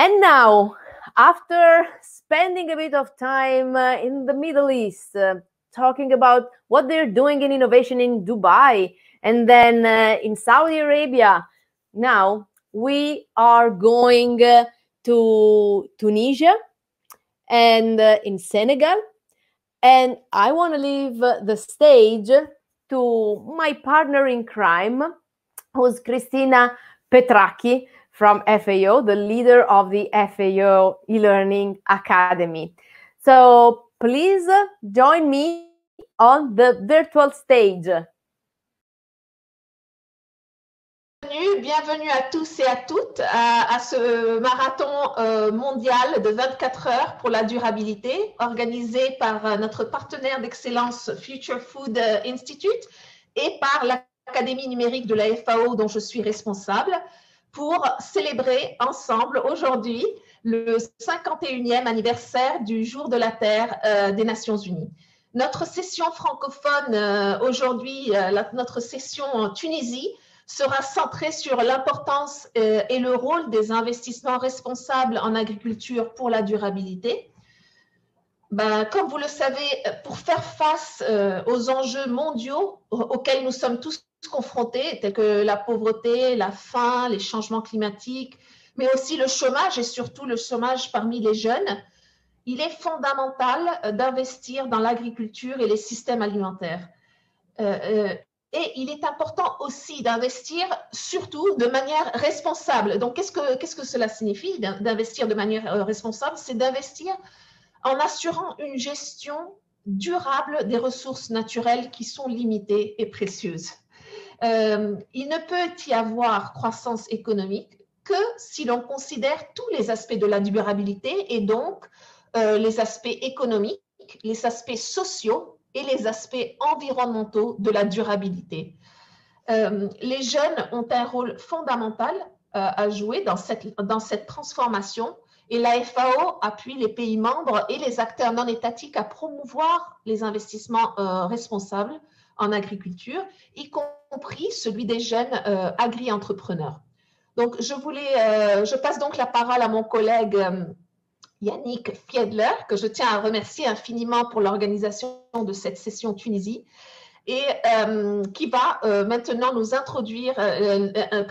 And now, after spending a bit of time in the Middle East, talking about what they're doing in innovation in Dubai and then in Saudi Arabia, now we are going to Tunisia and in Senegal. And I want to leave the stage to my partner in crime, who's Cristina Petracchi from FAO, the leader of the FAO e-learning academy. So please join me on the virtual stage. Bienvenue à tous et à toutes à ce marathon mondial de 24 heures pour la durabilité organisé par notre partenaire d'excellence Future Food Institute et par l'Académie numérique de la FAO dont je suis responsable pour célébrer ensemble aujourd'hui le 51e anniversaire du Jour de la Terre des Nations Unies. Notre session francophone aujourd'hui, notre session en Tunisie, sera centrée sur l'importance et le rôle des investissements responsables en agriculture pour la durabilité. Comme vous le savez, pour faire face aux enjeux mondiaux auxquels nous sommes tous confrontés, tels que la pauvreté, la faim, les changements climatiques, mais aussi le chômage et surtout le chômage parmi les jeunes, il est fondamental d'investir dans l'agriculture et les systèmes alimentaires. Et il est important aussi d'investir surtout de manière responsable. Donc, qu'est-ce que cela signifie d'investir de manière responsable? C'est d'investir en assurant une gestion durable des ressources naturelles qui sont limitées et précieuses. Il ne peut y avoir croissance économique que si l'on considère tous les aspects de la durabilité et donc les aspects économiques, les aspects sociaux et les aspects environnementaux de la durabilité. Les jeunes ont un rôle fondamental à jouer dans cette transformation et la FAO appuie les pays membres et les acteurs non étatiques à promouvoir les investissements responsables en agriculture, y compris celui des jeunes agri-entrepreneurs. Donc, je passe donc la parole à mon collègue Yannick Fiedler, que je tiens à remercier infiniment pour l'organisation de cette session Tunisie et qui va maintenant nous introduire,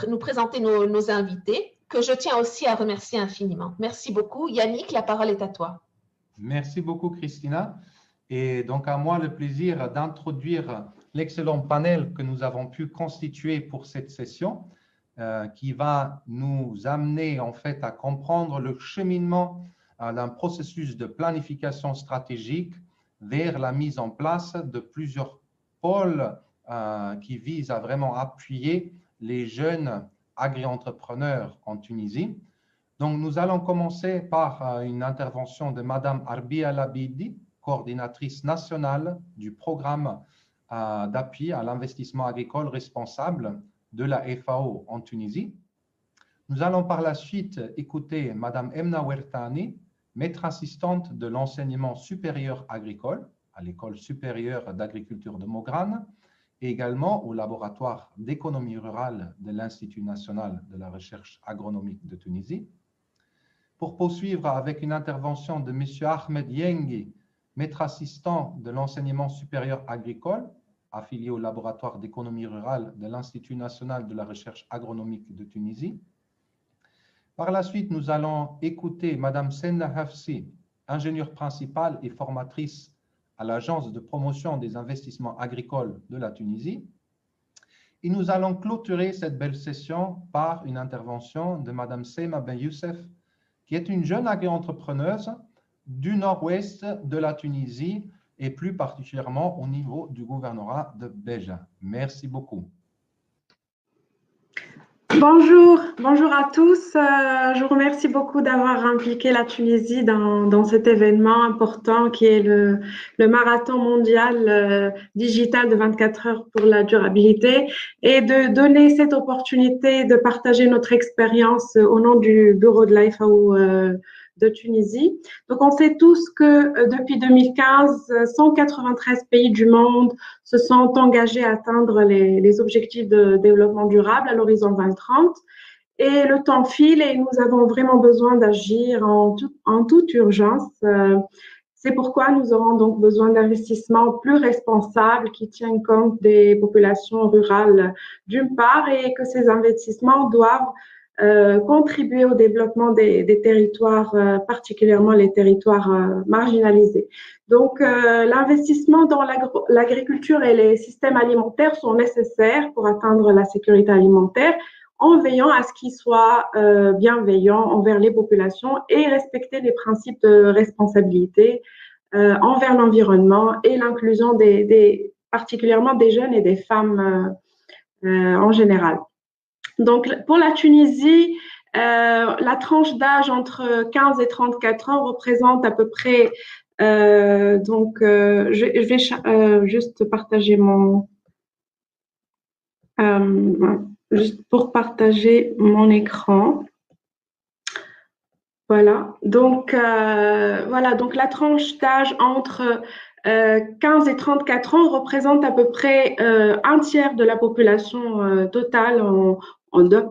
nous présenter nos invités, que je tiens aussi à remercier infiniment. Merci beaucoup. Yannick, la parole est à toi. Merci beaucoup, Cristina. Et donc, à moi le plaisir d'introduire l'excellent panel que nous avons pu constituer pour cette session qui va nous amener en fait à comprendre le cheminement d'un processus de planification stratégique vers la mise en place de plusieurs pôles qui visent à vraiment appuyer les jeunes agri-entrepreneurs en Tunisie. Donc, nous allons commencer par une intervention de Madame Arbia Labidi, coordinatrice nationale du programme d'appui à l'investissement agricole responsable de la FAO en Tunisie. Nous allons par la suite écouter Madame Emna Wertani, maître assistante de l'enseignement supérieur agricole à l'École supérieure d'agriculture de Mograne et également au laboratoire d'économie rurale de l'Institut national de la recherche agronomique de Tunisie. Pour poursuivre avec une intervention de M. Ahmed Yengi, maître assistant de l'enseignement supérieur agricole, affilié au laboratoire d'économie rurale de l'Institut national de la recherche agronomique de Tunisie. Par la suite, nous allons écouter Mme Senna Hafsi, ingénieure principale et formatrice à l'Agence de promotion des investissements agricoles de la Tunisie. Et nous allons clôturer cette belle session par une intervention de Mme Seyma Ben Youssef, qui est une jeune agri-entrepreneuse du nord-ouest de la Tunisie et plus particulièrement au niveau du gouvernorat de Béja. Merci beaucoup. Bonjour à tous. Je vous remercie beaucoup d'avoir impliqué la Tunisie dans cet événement important qui est le marathon mondial digital de 24 heures pour la durabilité et de donner cette opportunité de partager notre expérience au nom du bureau de la FAO de Tunisie. Donc, on sait tous que depuis 2015, 193 pays du monde se sont engagés à atteindre les objectifs de développement durable à l'horizon 2030. Et le temps file et nous avons vraiment besoin d'agir en toute urgence. C'est pourquoi nous aurons donc besoin d'investissements plus responsables qui tiennent compte des populations rurales d'une part, et que ces investissements doivent contribuer au développement des territoires, particulièrement les territoires marginalisés. Donc, l'investissement dans l'agriculture et les systèmes alimentaires sont nécessaires pour atteindre la sécurité alimentaire, en veillant à ce qu'ils soient bienveillants envers les populations et respecter les principes de responsabilité envers l'environnement et l'inclusion particulièrement des jeunes et des femmes en général. Donc, pour la Tunisie, la tranche d'âge entre 15 et 34 ans représente à peu près, je vais juste partager juste pour partager mon écran. Voilà. Donc, la tranche d'âge entre 15 et 34 ans représente à peu près un tiers de la population totale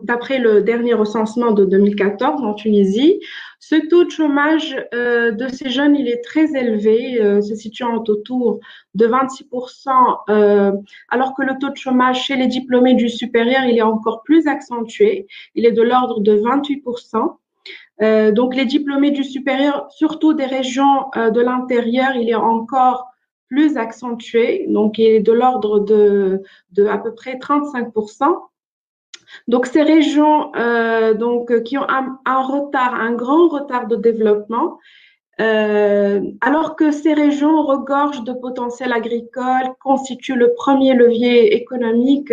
d'après le dernier recensement de 2014 en Tunisie. Ce taux de chômage de ces jeunes, il est très élevé, se situant autour de 26%, alors que le taux de chômage chez les diplômés du supérieur, il est encore plus accentué. Il est de l'ordre de 28%. Donc, les diplômés du supérieur, surtout des régions de l'intérieur, il est encore plus accentué. Donc, il est de l'ordre de à peu près 35%. Donc, ces régions qui ont un grand retard de développement, alors que ces régions regorgent de potentiel agricole, constituent le premier levier économique,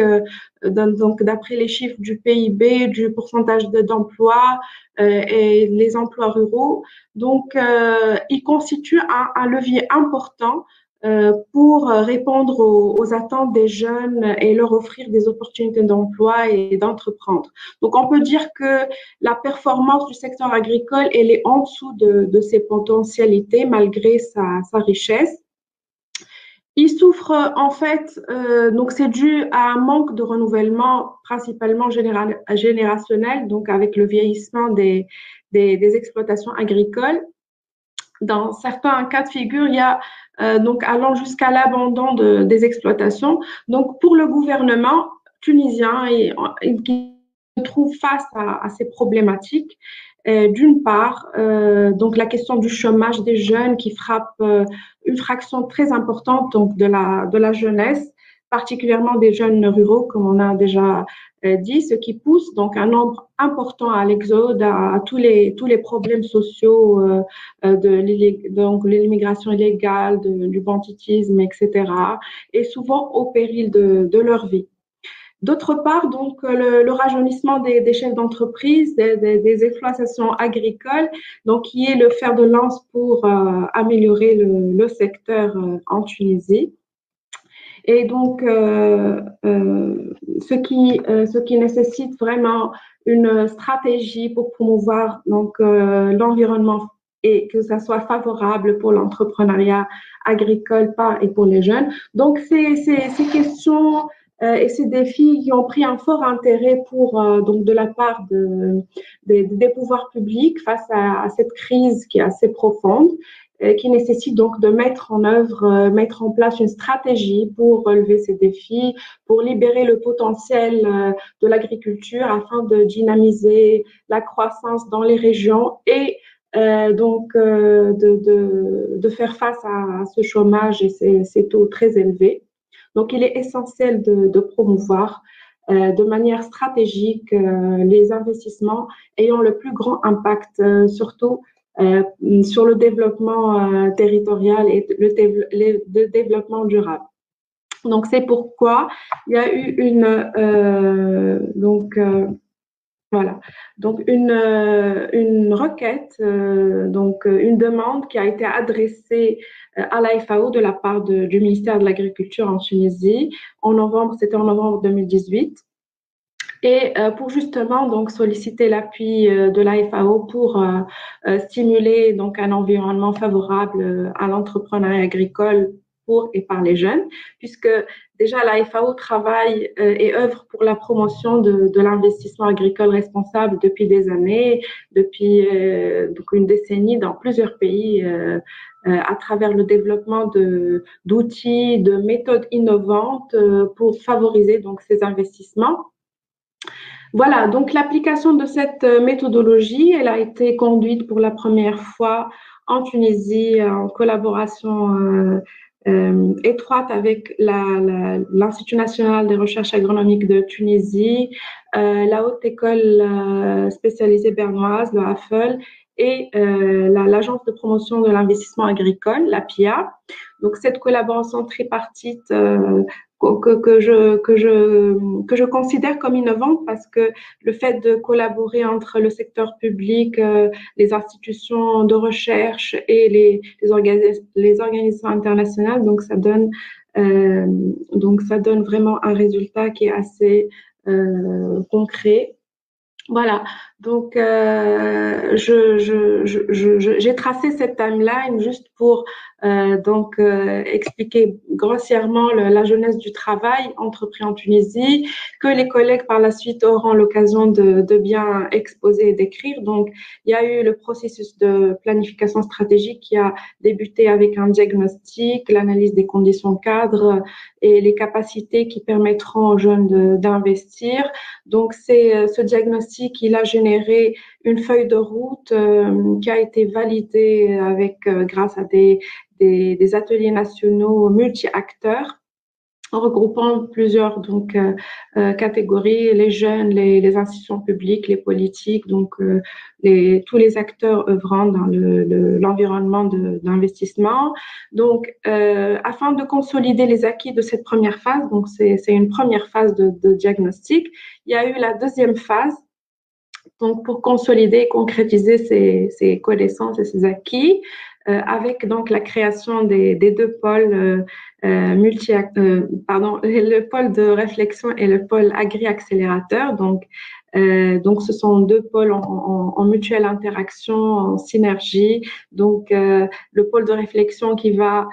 donc d'après les chiffres du PIB, du pourcentage d'emplois et les emplois ruraux. Donc, ils constituent un levier important pour répondre aux attentes des jeunes et leur offrir des opportunités d'emploi et d'entreprendre. Donc, on peut dire que la performance du secteur agricole, elle est en dessous de ses potentialités malgré sa richesse. Il souffre en fait, donc c'est dû à un manque de renouvellement principalement générationnel, donc avec le vieillissement des exploitations agricoles. Dans certains cas de figure, il y a donc allant jusqu'à l'abandon des exploitations. Donc, pour le gouvernement tunisien, qui se trouve face à ces problématiques, d'une part, donc la question du chômage des jeunes qui frappe une fraction très importante donc de la jeunesse, particulièrement des jeunes ruraux, comme on a déjà dit, ce qui pousse donc un nombre important à l'exode, à tous les problèmes sociaux donc l'immigration illégale, du banditisme, etc., et souvent au péril de leur vie. D'autre part, donc, le rajeunissement des chefs d'entreprise, des exploitations agricoles, donc, qui est le fer de lance pour améliorer le secteur en Tunisie. Et donc, ce qui nécessite vraiment une stratégie pour promouvoir donc l'environnement et que ça soit favorable pour l'entrepreneuriat agricole et pour les jeunes. Donc, ces questions et ces défis qui ont pris un fort intérêt donc de la part des pouvoirs publics face à cette crise qui est assez profonde, qui nécessite donc de mettre en place une stratégie pour relever ces défis, pour libérer le potentiel de l'agriculture afin de dynamiser la croissance dans les régions et de faire face à ce chômage et ces taux très élevés. Donc, il est essentiel de promouvoir de manière stratégique les investissements ayant le plus grand impact, surtout sur le développement territorial et le développement durable. Donc, c'est pourquoi il y a eu une requête, une demande qui a été adressée à la FAO de la part du ministère de l'Agriculture en Tunisie c'était en novembre 2018. Et pour justement donc solliciter l'appui de la FAO pour stimuler donc un environnement favorable à l'entrepreneuriat agricole pour et par les jeunes, puisque déjà la FAO travaille et œuvre pour la promotion de l'investissement agricole responsable depuis des années, depuis donc une décennie dans plusieurs pays à travers le développement d'outils, de méthodes innovantes pour favoriser donc ces investissements. Voilà, donc l'application de cette méthodologie, elle a été conduite pour la première fois en Tunisie en collaboration étroite avec l'Institut national des recherches agronomiques de Tunisie, la Haute École spécialisée bernoise, le HAFEL, et l'Agence de promotion de l'investissement agricole, la PIA. Donc, cette collaboration tripartite que je considère comme innovante parce que le fait de collaborer entre le secteur public, les institutions de recherche et les organisations internationales, donc ça donne vraiment un résultat qui est assez concret. Voilà, donc j'ai tracé cette timeline juste pour expliquer grossièrement la jeunesse du travail entrepris en Tunisie, que les collègues par la suite auront l'occasion de bien exposer et d'écrire. Donc, il y a eu le processus de planification stratégique qui a débuté avec un diagnostic, l'analyse des conditions cadres et les capacités qui permettront aux jeunes d'investir. Donc, ce diagnostic, il a généré une feuille de route qui a été validée grâce à des ateliers nationaux multi-acteurs regroupant plusieurs catégories, les jeunes, les institutions publiques, les politiques, donc tous les acteurs œuvrant dans l'environnement d'investissement. Donc, afin de consolider les acquis de cette première phase, donc c'est une première phase de diagnostic, il y a eu la deuxième phase, donc pour consolider et concrétiser ces connaissances et ces acquis, avec donc la création des deux pôles le pôle de réflexion et le pôle agri-accélérateur. Donc ce sont deux pôles en mutuelle interaction, en synergie. Donc le pôle de réflexion qui va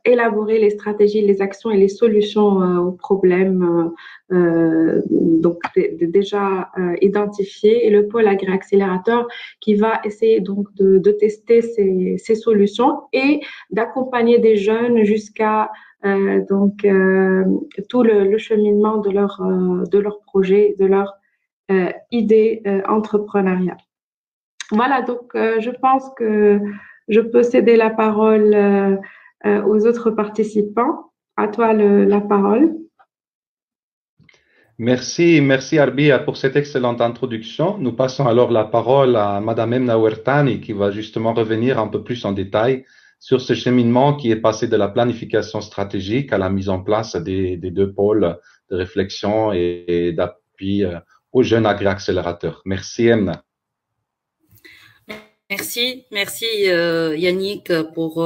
élaborer les stratégies, les actions et les solutions aux problèmes déjà identifiés, et le pôle agri-accélérateur qui va essayer donc de tester ces solutions et d'accompagner des jeunes jusqu'à tout le cheminement de leur projet, de leur idée entrepreneuriale. Voilà, donc je pense que je peux céder la parole aux autres participants. À toi la parole. Merci Arbia pour cette excellente introduction. Nous passons alors la parole à Madame Emna Ouertani qui va justement revenir un peu plus en détail sur ce cheminement qui est passé de la planification stratégique à la mise en place des deux pôles de réflexion et d'appui aux jeunes agri-accélérateurs. Merci Emna. Merci Yannick pour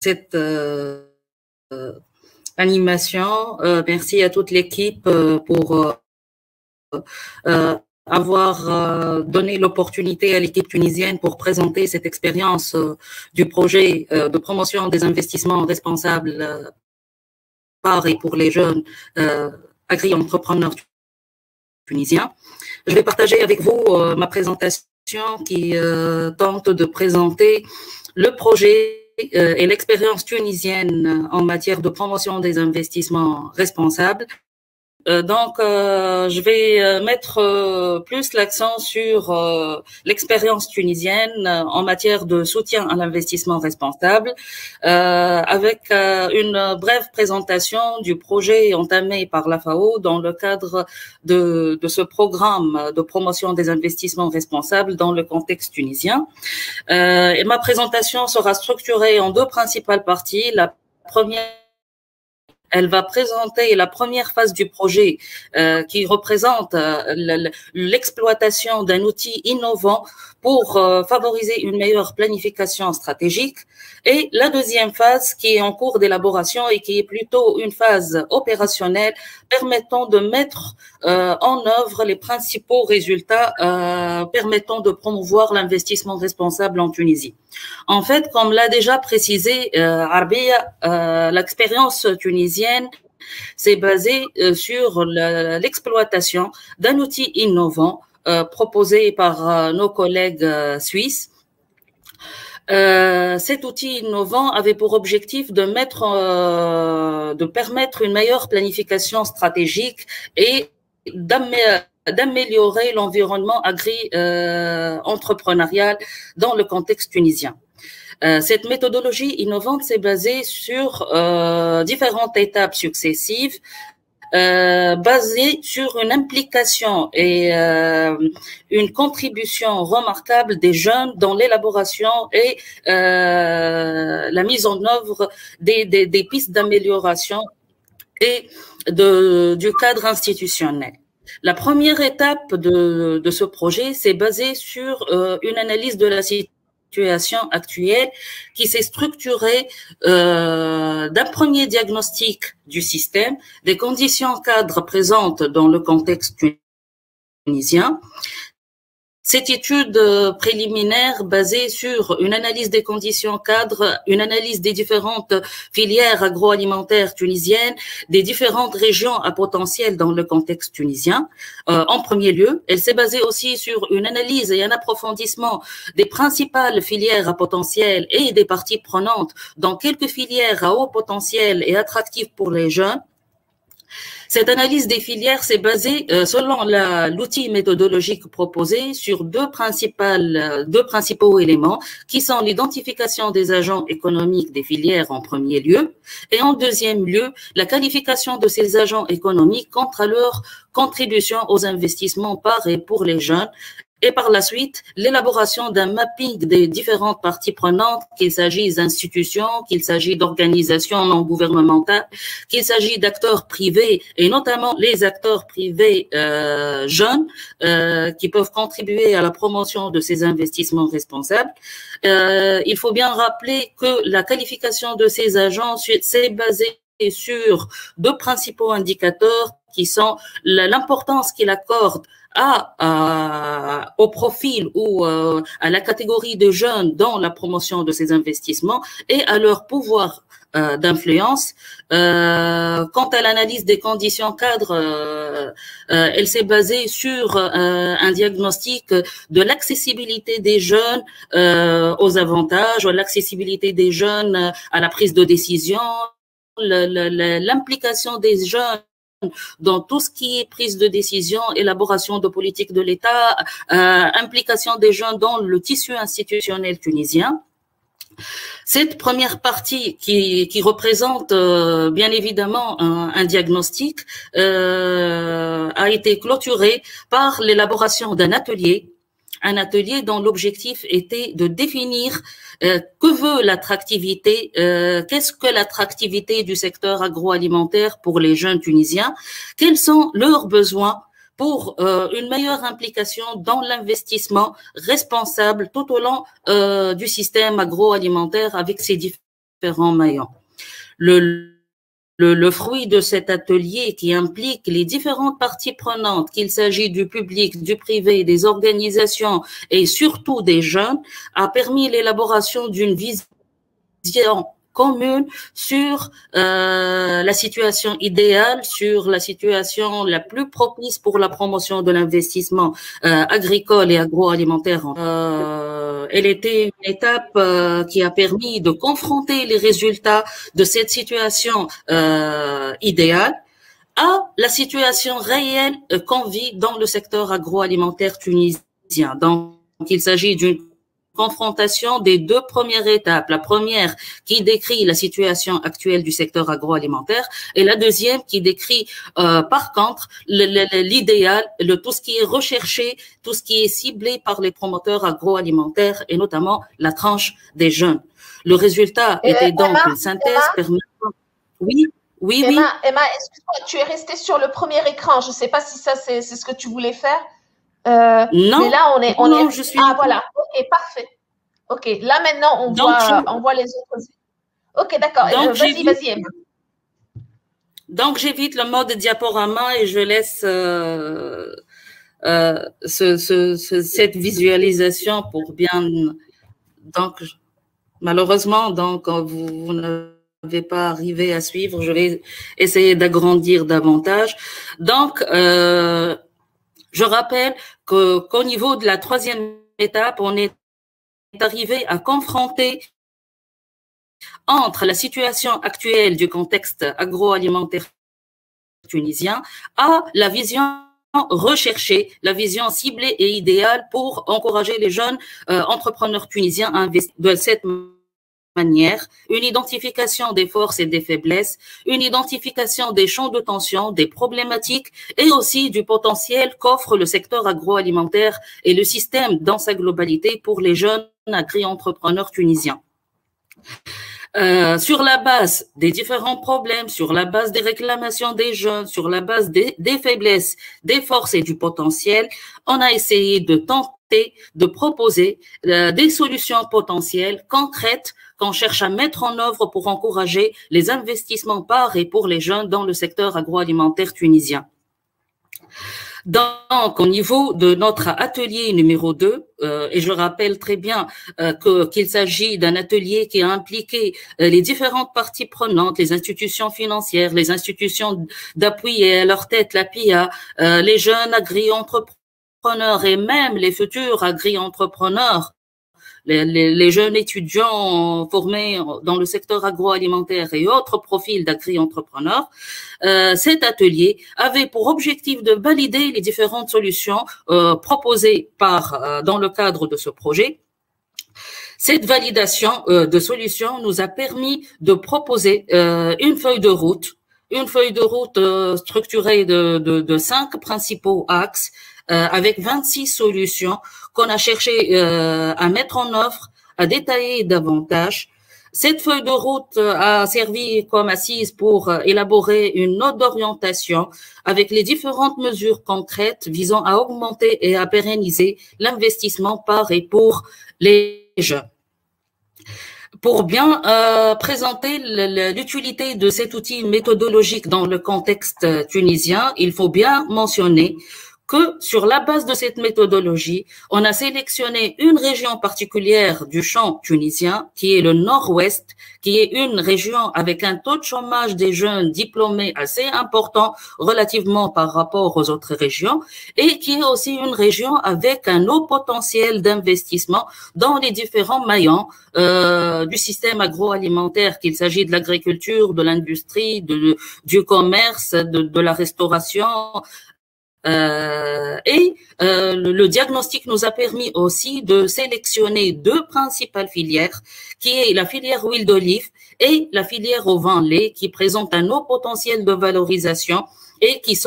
cette animation. Merci à toute l'équipe pour avoir donné l'opportunité à l'équipe tunisienne pour présenter cette expérience du projet de promotion des investissements responsables par et pour les jeunes agri-entrepreneurs tunisiens. Je vais partager avec vous ma présentation qui tente de présenter le projet et l'expérience tunisienne en matière de promotion des investissements responsables. Je vais mettre plus l'accent sur l'expérience tunisienne en matière de soutien à l'investissement responsable, avec une brève présentation du projet entamé par la FAO dans le cadre de ce programme de promotion des investissements responsables dans le contexte tunisien. Et ma présentation sera structurée en deux principales parties. La première Elle va présenter la première phase du projet qui représente l'exploitation d'un outil innovant pour favoriser une meilleure planification stratégique. Et la deuxième phase qui est en cours d'élaboration et qui est plutôt une phase opérationnelle permettant de mettre en œuvre les principaux résultats permettant de promouvoir l'investissement responsable en Tunisie. En fait, comme l'a déjà précisé Arbia, l'expérience tunisienne s'est basée sur l'exploitation d'un outil innovant proposé par nos collègues suisses. Cet outil innovant avait pour objectif de permettre une meilleure planification stratégique et d'améliorer l'environnement agri-entrepreneurial dans le contexte tunisien. Cette méthodologie innovante s'est basée sur différentes étapes successives, basée sur une implication et une contribution remarquable des jeunes dans l'élaboration et la mise en œuvre des pistes d'amélioration et du cadre institutionnel. La première étape de ce projet s'est basée sur une analyse de la situation actuelle qui s'est structurée d'un premier diagnostic du système, des conditions cadres présentes dans le contexte tunisien. Cette étude préliminaire basée sur une analyse des conditions cadres, une analyse des différentes filières agroalimentaires tunisiennes, des différentes régions à potentiel dans le contexte tunisien. En premier lieu, elle s'est basée aussi sur une analyse et un approfondissement des principales filières à potentiel et des parties prenantes dans quelques filières à haut potentiel et attractives pour les jeunes. Cette analyse des filières s'est basée, selon l'outil méthodologique proposé, sur deux principaux éléments qui sont l'identification des agents économiques des filières en premier lieu et en deuxième lieu, la qualification de ces agents économiques quant à leur contribution aux investissements par et pour les jeunes. Et par la suite, l'élaboration d'un mapping des différentes parties prenantes, qu'il s'agisse d'institutions, qu'il s'agit d'organisations non gouvernementales, qu'il s'agit d'acteurs privés et notamment les acteurs privés jeunes qui peuvent contribuer à la promotion de ces investissements responsables. Il faut bien rappeler que la qualification de ces agents s'est basée sur deux principaux indicateurs qui sont l'importance qu'il accorde au profil ou à la catégorie de jeunes dans la promotion de ces investissements et à leur pouvoir d'influence. Quant à l'analyse des conditions cadres, elle s'est basée sur un diagnostic de l'accessibilité des jeunes aux avantages, ou l'accessibilité des jeunes à la prise de décision, l'implication des jeunes dans tout ce qui est prise de décision, élaboration de politique de l'État, implication des jeunes dans le tissu institutionnel tunisien. Cette première partie qui représente bien évidemment un diagnostic a été clôturée par l'élaboration d'un atelier dont l'objectif était de définir que veut l'attractivité, qu'est-ce que l'attractivité du secteur agroalimentaire pour les jeunes Tunisiens, quels sont leurs besoins pour une meilleure implication dans l'investissement responsable tout au long du système agroalimentaire avec ses différents maillons. Le fruit de cet atelier qui implique les différentes parties prenantes, qu'il s'agit du public, du privé, des organisations et surtout des jeunes, a permis l'élaboration d'une vision commune sur la situation idéale, sur la situation la plus propice pour la promotion de l'investissement agricole et agroalimentaire. Elle était une étape qui a permis de confronter les résultats de cette situation idéale à la situation réelle qu'on vit dans le secteur agroalimentaire tunisien. Donc, il s'agit d'une confrontation des deux premières étapes. La première qui décrit la situation actuelle du secteur agroalimentaire et la deuxième qui décrit par contre l'idéal, tout ce qui est recherché, tout ce qui est ciblé par les promoteurs agroalimentaires et notamment la tranche des jeunes. Le résultat était donc une synthèse permettant... Oui. Oui, Emma, excuse-moi, tu es restée sur le premier écran. Je ne sais pas si ça, c'est ce que tu voulais faire. non, mais là, on est. non, je suis. Ah, voilà. OK, parfait. OK, là, maintenant, on voit les autres. OK, d'accord. Vas-y, Emma. Donc, j'évite le mode diaporama et je laisse cette visualisation pour bien. Donc, malheureusement, donc, vous n'avez pas arrivé à suivre. Je vais essayer d'agrandir davantage. Donc, je rappelle qu'au niveau de la troisième étape, on est arrivé à confronter entre la situation actuelle du contexte agroalimentaire tunisien à la vision recherchée, la vision ciblée et idéale pour encourager les jeunes entrepreneurs tunisiens à investir de cette manière, une identification des forces et des faiblesses, une identification des champs de tension, des problématiques et aussi du potentiel qu'offre le secteur agroalimentaire et le système dans sa globalité pour les jeunes agri-entrepreneurs tunisiens. Sur la base des différents problèmes, sur la base des réclamations des jeunes, sur la base des faiblesses, des forces et du potentiel, on a essayé de tenter de proposer des solutions potentielles, concrètes, qu'on cherche à mettre en œuvre pour encourager les investissements par et pour les jeunes dans le secteur agroalimentaire tunisien. Donc, au niveau de notre atelier numéro 2, et je rappelle très bien qu'il s'agit d'un atelier qui a impliqué les différentes parties prenantes, les institutions financières, les institutions d'appui et à leur tête la PIA, les jeunes agri-entrepreneurs et même les futurs agri-entrepreneurs, les jeunes étudiants formés dans le secteur agroalimentaire et autres profils d'agri-entrepreneurs. Cet atelier avait pour objectif de valider les différentes solutions proposées dans le cadre de ce projet. Cette validation de solutions nous a permis de proposer une feuille de route structurée de 5 principaux axes avec 26 solutions qu'on a cherché à mettre en œuvre, à détailler davantage. Cette feuille de route a servi comme assise pour élaborer une note d'orientation avec les différentes mesures concrètes visant à augmenter et à pérenniser l'investissement par et pour les jeunes. Pour bien présenter l'utilité de cet outil méthodologique dans le contexte tunisien, il faut bien mentionner que sur la base de cette méthodologie, on a sélectionné une région particulière du champ tunisien, qui est le nord-ouest, qui est une région avec un taux de chômage des jeunes diplômés assez important relativement par rapport aux autres régions, et qui est aussi une région avec un haut potentiel d'investissement dans les différents maillons du système agroalimentaire, qu'il s'agit de l'agriculture, de l'industrie, du commerce, de la restauration. Le diagnostic nous a permis aussi de sélectionner 2 principales filières, qui est la filière huile d'olive et la filière au vin lait, qui présentent un haut potentiel de valorisation et qui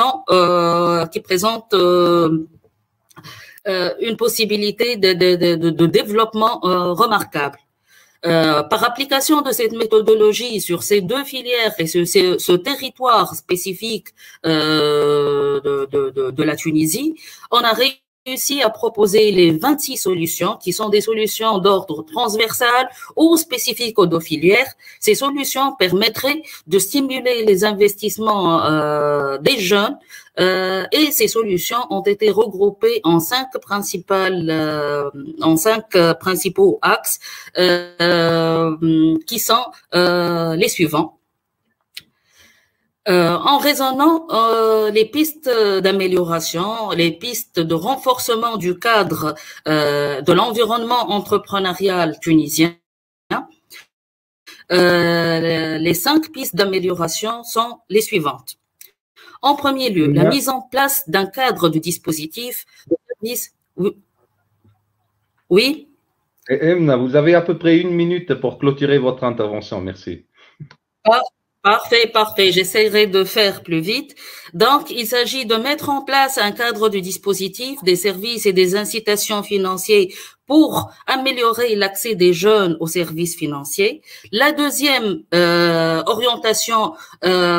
présentent une possibilité de développement remarquable. Par application de cette méthodologie sur ces 2 filières et ce territoire spécifique de la Tunisie, on a réussi à proposer les 26 solutions qui sont des solutions d'ordre transversal ou spécifiques aux 2 filières. Ces solutions permettraient de stimuler les investissements des jeunes et ces solutions ont été regroupées en 5 principaux axes qui sont les suivants. En raisonnant les pistes d'amélioration, les pistes de renforcement du cadre de l'environnement entrepreneurial tunisien, les 5 pistes d'amélioration sont les suivantes. En premier lieu, la mise en place d'un cadre de dispositif de service. Oui. Emna, vous avez à peu près 1 minute pour clôturer votre intervention. Merci. Parfait. J'essaierai de faire plus vite. Donc, il s'agit de mettre en place un cadre de dispositif, des services et des incitations financiers pour améliorer l'accès des jeunes aux services financiers. La deuxième orientation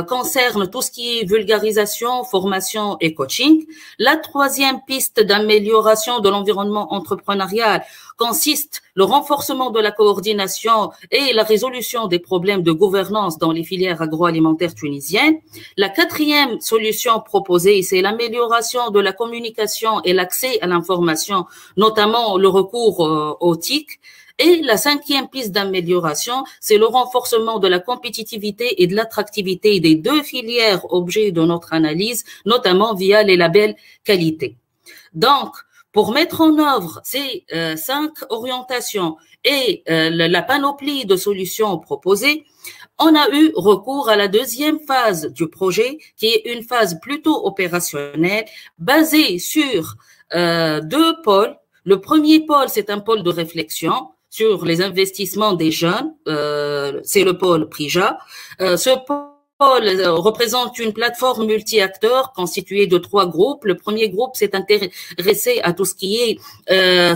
concerne tout ce qui est vulgarisation, formation et coaching. La troisième piste d'amélioration de l'environnement entrepreneurial consiste le renforcement de la coordination et la résolution des problèmes de gouvernance dans les filières agroalimentaires tunisiennes. La quatrième solution proposée, c'est l'amélioration de la communication et l'accès à l'information, notamment le recours aux TIC. Et la cinquième piste d'amélioration, c'est le renforcement de la compétitivité et de l'attractivité des deux filières objets de notre analyse, notamment via les labels qualité. Donc, pour mettre en œuvre ces 5 orientations et la panoplie de solutions proposées, on a eu recours à la deuxième phase du projet, qui est une phase plutôt opérationnelle, basée sur 2 pôles. Le premier pôle, c'est un pôle de réflexion sur les investissements des jeunes, c'est le pôle PRIJA. Ce pôle représente une plateforme multi-acteurs constituée de 3 groupes. Le premier groupe s'est intéressé à tout ce qui est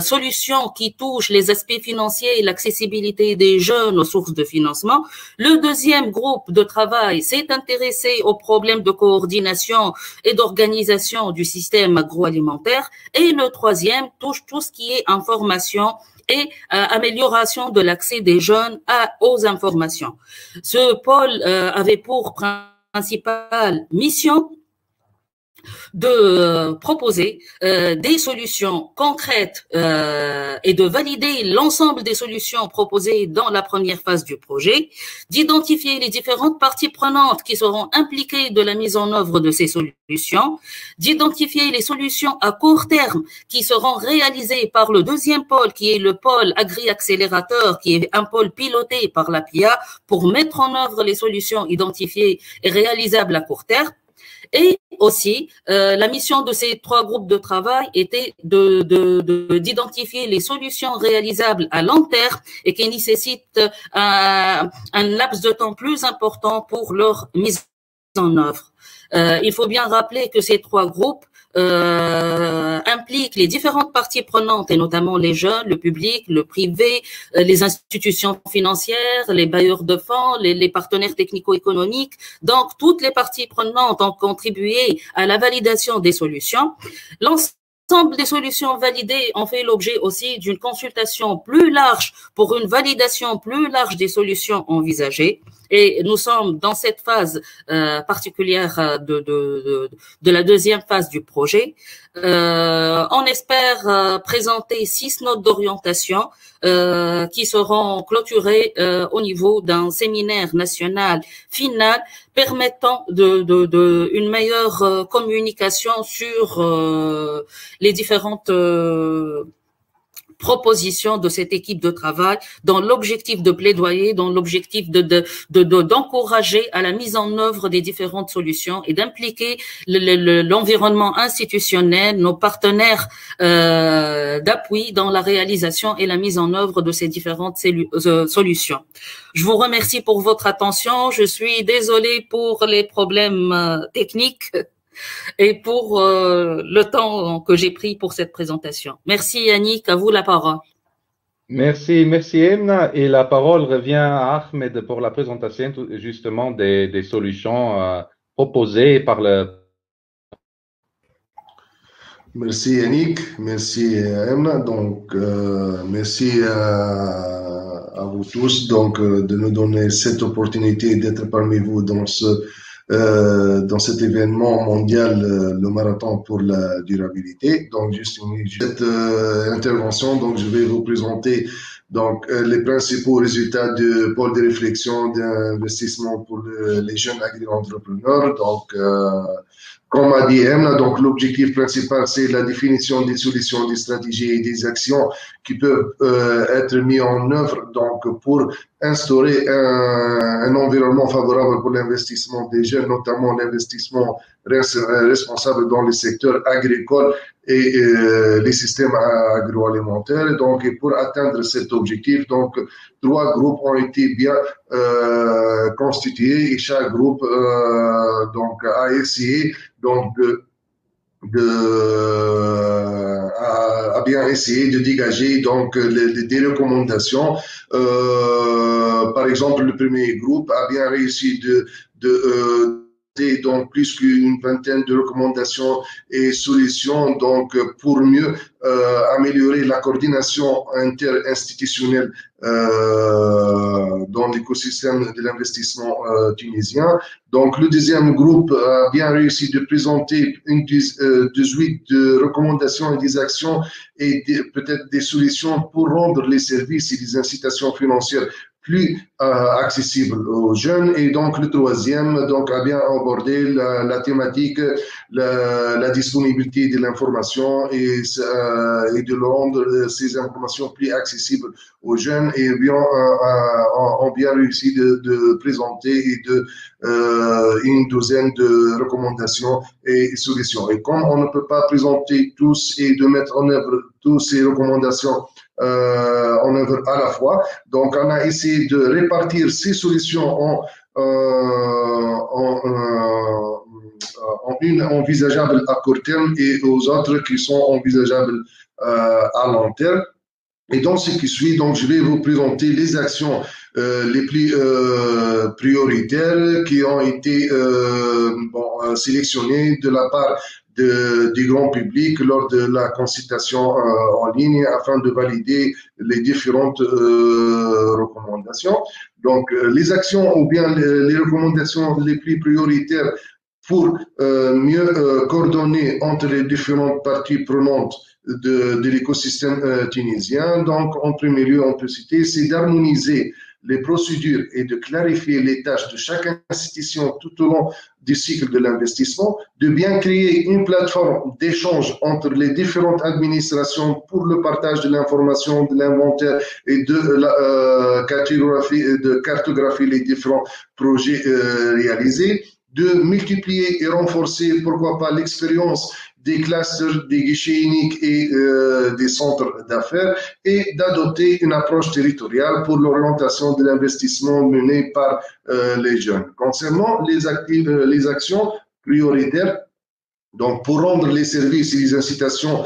solutions qui touchent les aspects financiers et l'accessibilité des jeunes aux sources de financement. Le deuxième groupe de travail s'est intéressé aux problèmes de coordination et d'organisation du système agroalimentaire. Et le troisième touche tout ce qui est information et amélioration de l'accès des jeunes aux informations. Ce pôle avait pour principale mission de proposer des solutions concrètes et de valider l'ensemble des solutions proposées dans la première phase du projet, d'identifier les différentes parties prenantes qui seront impliquées de la mise en œuvre de ces solutions, d'identifier les solutions à court terme qui seront réalisées par le deuxième pôle, qui est le pôle agri-accélérateur, qui est un pôle piloté par la PIA pour mettre en œuvre les solutions identifiées et réalisables à court terme. Et aussi, la mission de ces 3 groupes de travail était d'identifier les solutions réalisables à long terme et qui nécessitent un laps de temps plus important pour leur mise en œuvre. Il faut bien rappeler que ces 3 groupes implique les différentes parties prenantes et notamment les jeunes, le public, le privé, les institutions financières, les bailleurs de fonds, les partenaires technico-économiques. Donc, toutes les parties prenantes ont contribué à la validation des solutions. L'ensemble des solutions validées ont fait l'objet aussi d'une consultation plus large pour une validation plus large des solutions envisagées. Et nous sommes dans cette phase particulière de la deuxième phase du projet. On espère présenter 6 notes d'orientation qui seront clôturées au niveau d'un séminaire national final permettant une meilleure communication sur les différentes propositions de cette équipe de travail dans l'objectif de plaidoyer, dans l'objectif d'encourager à la mise en œuvre des différentes solutions et d'impliquer l'environnement institutionnel, nos partenaires d'appui dans la réalisation et la mise en œuvre de ces différentes solutions. Je vous remercie pour votre attention. Je suis désolée pour les problèmes techniques et pour le temps que j'ai pris pour cette présentation. Merci Yannick, à vous la parole. Merci Emna. Et la parole revient à Ahmed pour la présentation justement des solutions proposées par le... Merci Yannick, merci Emna. Donc, merci à vous tous donc, de nous donner cette opportunité d'être parmi vous dans cet événement mondial, le marathon pour la durabilité. Donc, juste cette intervention, donc je vais vous présenter donc les principaux résultats du pôle de réflexion d'investissement pour les jeunes agri-entrepreneurs. Donc, comme a dit Emna, donc l'objectif principal, c'est la définition des solutions, des stratégies et des actions qui peuvent être mises en œuvre donc pour instaurer un environnement favorable pour l'investissement des jeunes, notamment l'investissement responsable dans les secteurs agricoles et les systèmes agroalimentaires. Donc, pour atteindre cet objectif, donc 3 groupes ont été bien constitués et chaque groupe donc a essayé donc a bien essayé de dégager donc des recommandations. Par exemple, le premier groupe a bien réussi donc plus qu'une vingtaine de recommandations et solutions donc pour mieux améliorer la coordination interinstitutionnelle dans l'écosystème de l'investissement tunisien. Donc le deuxième groupe a bien réussi de présenter une 18 de recommandations et des actions et peut-être des solutions pour rendre les services et les incitations financières plus accessible aux jeunes. Et donc le troisième donc a bien abordé la thématique, la disponibilité de l'information et de rendre ces informations plus accessibles aux jeunes, et bien ont bien réussi de présenter et une douzaine de recommandations et solutions. Et comme on ne peut pas présenter tous et de mettre en œuvre toutes ces recommandations en œuvre à la fois, donc on a essayé de répartir ces solutions en une envisageable à court terme et aux autres qui sont envisageables à long terme. Et dans ce qui suit, donc je vais vous présenter les actions les plus prioritaires qui ont été sélectionnées de la part du grand public lors de la consultation en ligne afin de valider les différentes recommandations. Donc, les actions ou bien les recommandations les plus prioritaires pour mieux coordonner entre les différentes parties prenantes de l'écosystème tunisien. Donc, en premier lieu, on peut citer, c'est d'harmoniser les procédures et de clarifier les tâches de chaque institution tout au long du cycle de l'investissement, de bien créer une plateforme d'échange entre les différentes administrations pour le partage de l'information, de l'inventaire et de la cartographier les différents projets réalisés, de multiplier et renforcer, pourquoi pas, l'expérience des clusters, des guichets uniques et des centres d'affaires, et d'adopter une approche territoriale pour l'orientation de l'investissement mené par les jeunes. Concernant les actions prioritaires, donc pour rendre les services et les incitations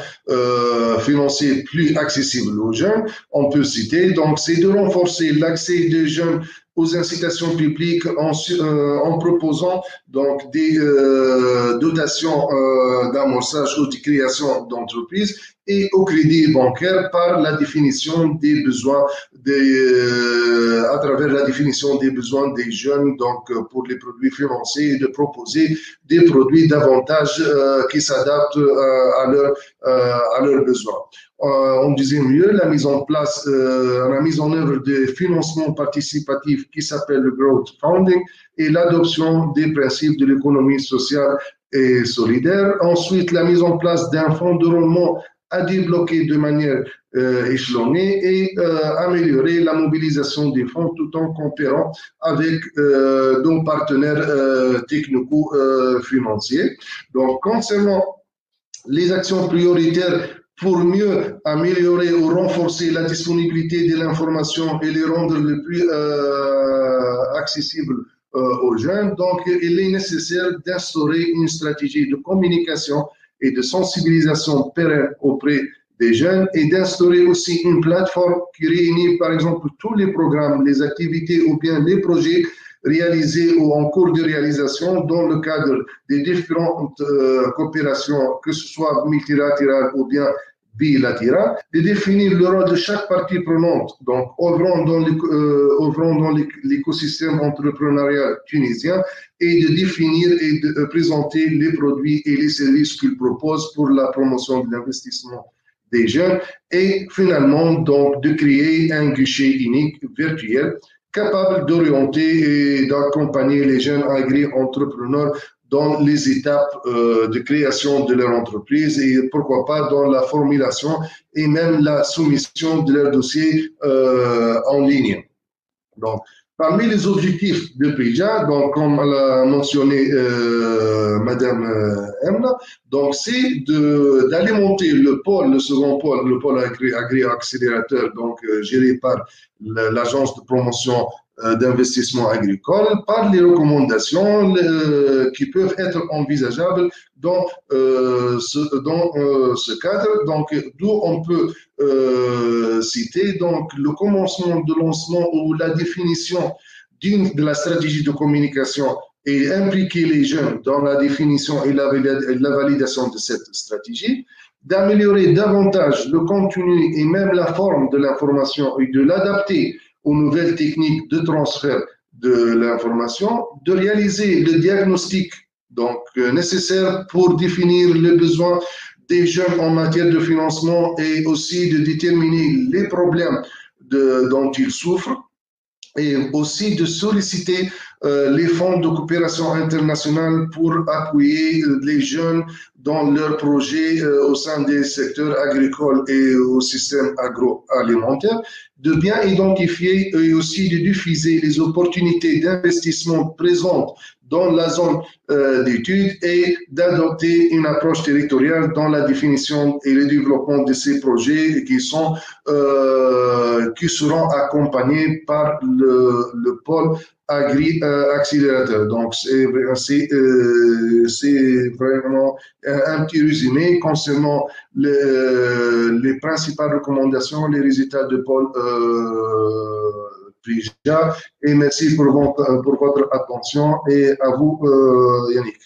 financières plus accessibles aux jeunes, on peut citer, donc c'est de renforcer l'accès des jeunes aux incitations publiques en proposant donc des dotations d'amorçage ou de création d'entreprises et au crédit bancaire par la définition des besoins à travers la définition des besoins des jeunes donc pour les produits financiers, et de proposer des produits davantage qui s'adaptent à leurs besoins. On disait mieux, la mise en œuvre de financements participatifs qui s'appelle le growth funding et l'adoption des principes de l'économie sociale et solidaire. Ensuite, la mise en place d'un fonds de roulement à débloquer de manière échelonnée et améliorer la mobilisation des fonds tout en coopérant avec nos partenaires technico-financiers. Donc, concernant les actions prioritaires pour mieux améliorer ou renforcer la disponibilité de l'information et les rendre le plus accessible aux jeunes, donc il est nécessaire d'instaurer une stratégie de communication et de sensibilisation pérenne auprès des jeunes et d'instaurer aussi une plateforme qui réunit par exemple tous les programmes, les activités ou bien les projets réalisés ou en cours de réalisation dans le cadre des différentes coopérations, que ce soit multilatérales ou bien bilatérales, de définir le rôle de chaque partie prenante, donc œuvrant dans l'écosystème entrepreneurial tunisien, et de définir et de présenter les produits et les services qu'ils proposent pour la promotion de l'investissement des jeunes, et finalement donc de créer un guichet unique virtuel capable d'orienter et d'accompagner les jeunes agri-entrepreneurs dans les étapes de création de leur entreprise et pourquoi pas dans la formulation et même la soumission de leur dossier en ligne. Donc, parmi les objectifs de PRIJA, donc comme l'a mentionné Madame Emna, donc c'est d'alimenter le second pôle, le pôle agri-accélérateur, donc géré par l'agence de promotion d'investissement agricole par les recommandations qui peuvent être envisageables dans ce cadre. Donc, d'où on peut citer donc le commencement de lancement ou la définition de la stratégie de communication et impliquer les jeunes dans la définition et la validation de cette stratégie, d'améliorer davantage le contenu et même la forme de l'information et de l'adapter aux nouvelles techniques de transfert de l'information, de réaliser le diagnostic donc nécessaire pour définir les besoins des jeunes en matière de financement et aussi de déterminer les problèmes dont ils souffrent, et aussi de solliciter les fonds de coopération internationale pour appuyer les jeunes dans leurs projets au sein des secteurs agricoles et au système agroalimentaire, de bien identifier et aussi de diffuser les opportunités d'investissement présentes dans la zone d'études et d'adopter une approche territoriale dans la définition et le développement de ces projets qui seront accompagnés par le pôle accélérateur. Donc, c'est vraiment un petit résumé concernant les principales recommandations, les résultats de pôle Prija, et merci pour votre attention, et à vous, Yannick.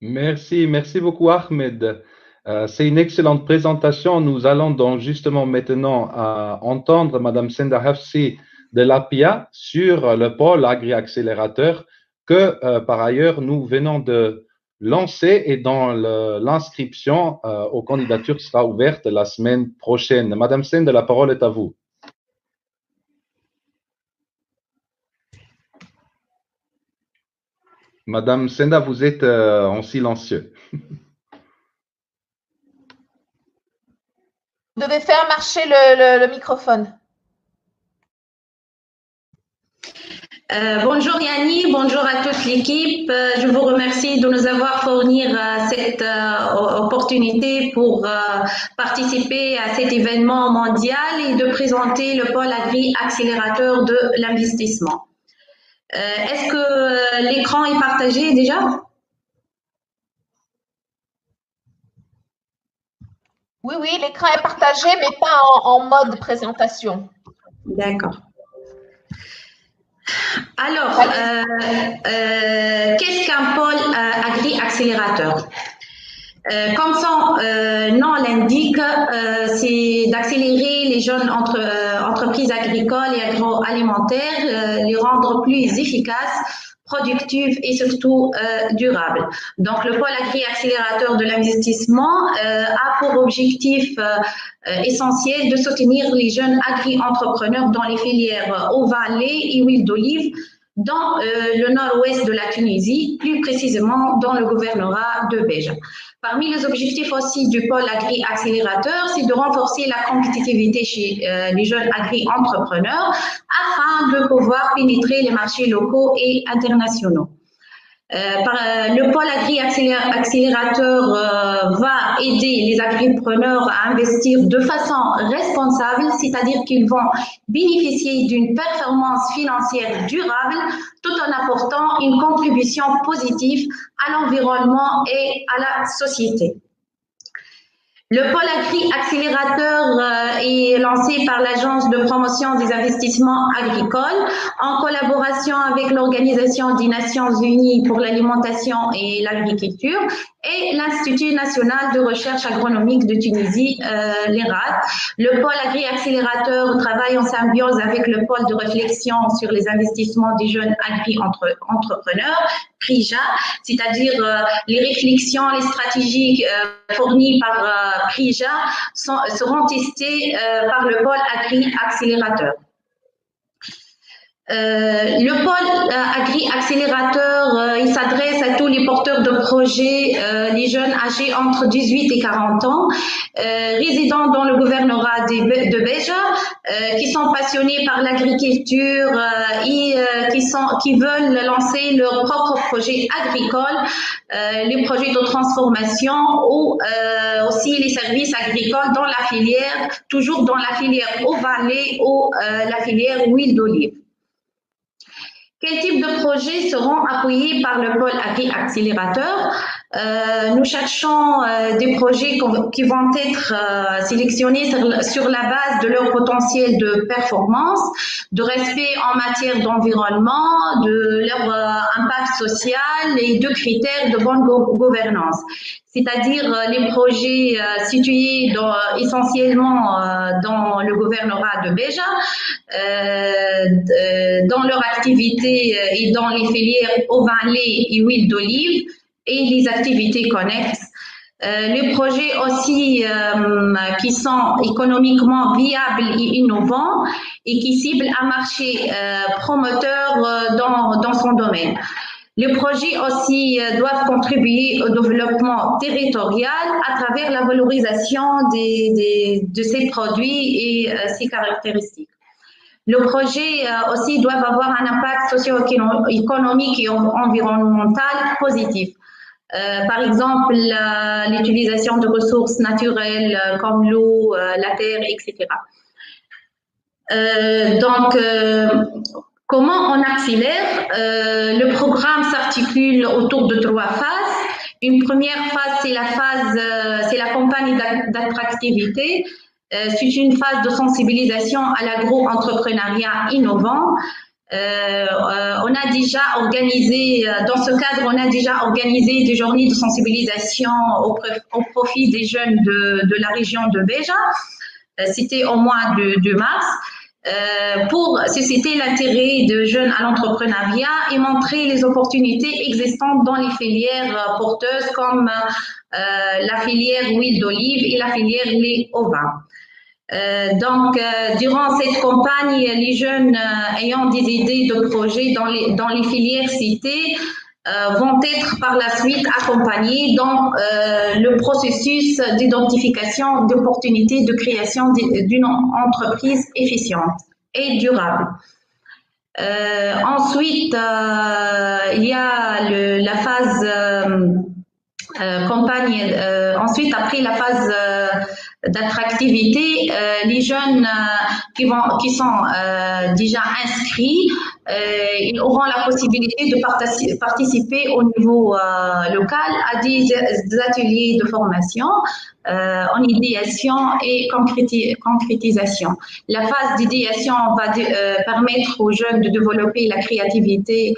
Merci beaucoup, Ahmed. C'est une excellente présentation. Nous allons donc justement maintenant entendre Madame Senda Hafsi de l'APIA sur le pôle agri-accélérateur que par ailleurs nous venons de lancer et dont l'inscription aux candidatures sera ouverte la semaine prochaine. Madame Senda, la parole est à vous. Madame Senda, vous êtes en silencieux. Vous devez faire marcher le microphone. Bonjour Yannick, bonjour à toute l'équipe. Je vous remercie de nous avoir fourni cette opportunité pour participer à cet événement mondial et de présenter le pôle agri-accélérateur de l'investissement. Est-ce que l'écran est partagé déjà? Oui, l'écran est partagé, mais pas en mode présentation. D'accord. Alors, qu'est-ce qu'un pôle agri-accélérateur? Comme son nom l'indique, c'est d'accélérer les jeunes entreprises agricoles et agroalimentaires, les rendre plus efficaces, productives et surtout durables. Donc, le pôle agri-accélérateur de l'investissement a pour objectif essentiel de soutenir les jeunes agri-entrepreneurs dans les filières eau vallée et huile d'olive dans le nord-ouest de la Tunisie, plus précisément dans le gouvernorat de Béja. Parmi les objectifs aussi du pôle agri-accélérateur, c'est de renforcer la compétitivité chez les jeunes agri-entrepreneurs afin de pouvoir pénétrer les marchés locaux et internationaux. Le pôle agri-accélérateur va aider les agripreneurs à investir de façon responsable, c'est-à-dire qu'ils vont bénéficier d'une performance financière durable tout en apportant une contribution positive à l'environnement et à la société. Le pôle agri-accélérateur est lancé par l'Agence de promotion des investissements agricoles en collaboration avec l'Organisation des Nations Unies pour l'alimentation et l'agriculture et l'Institut national de recherche agronomique de Tunisie, l'IRAD. Le pôle agri-accélérateur travaille en symbiose avec le pôle de réflexion sur les investissements des jeunes agri-entrepreneurs, Prija, c'est-à-dire les réflexions, les stratégies fournies par Prija seront testées par le pôle agri-accélérateur. Le pôle agri-accélérateur, il s'adresse à tous les porteurs de projets, les jeunes âgés entre 18 et 40 ans, résidant dans le gouvernorat de Béja, qui sont passionnés par l'agriculture et qui veulent lancer leurs propres projets agricoles, les projets de transformation ou aussi les services agricoles dans la filière, toujours dans la filière eau vallée ou la filière huile d'olive. Quel type de projets seront appuyés par le pôle Agri Accélérateur? Nous cherchons des projets qui vont être sélectionnés sur la base de leur potentiel de performance, de respect en matière d'environnement, de leur impact social et de critères de bonne gouvernance. C'est-à-dire les projets situés essentiellement dans le gouvernorat de Béja, dans leur activité et dans les filières ovin, lait et huile d'olive et les activités connexes. Les projets aussi qui sont économiquement viables et innovants et qui ciblent un marché promoteur dans son domaine. Les projets aussi doivent contribuer au développement territorial à travers la valorisation de ces produits et ses caractéristiques. Le projet aussi doit avoir un impact socio-économique et environnemental positif. Par exemple, l'utilisation de ressources naturelles comme l'eau, la terre, etc. Comment on accélère? Le programme s'articule autour de 3 phases. Une première phase, c'est la campagne d'attractivité. C'est une phase de sensibilisation à l'agro-entrepreneuriat innovant. On a déjà organisé, dans ce cadre, on a déjà organisé des journées de sensibilisation au profit des jeunes de la région de Béja. C'était au mois de mars. Pour susciter l'intérêt de jeunes à l'entrepreneuriat et montrer les opportunités existantes dans les filières porteuses comme la filière huile d'olive et la filière lait ovin. Durant cette campagne, les jeunes ayant des idées de projets dans les filières citées vont être par la suite accompagnés dans le processus d'identification d'opportunités de création d'une entreprise efficiente et durable. Ensuite, il y a la phase campagne. Ensuite, après la phase d'attractivité, les jeunes qui sont déjà inscrits, ils auront la possibilité de participer au niveau local à des ateliers de formation en idéation et concrétisation. La phase d'idéation va permettre aux jeunes de développer la créativité,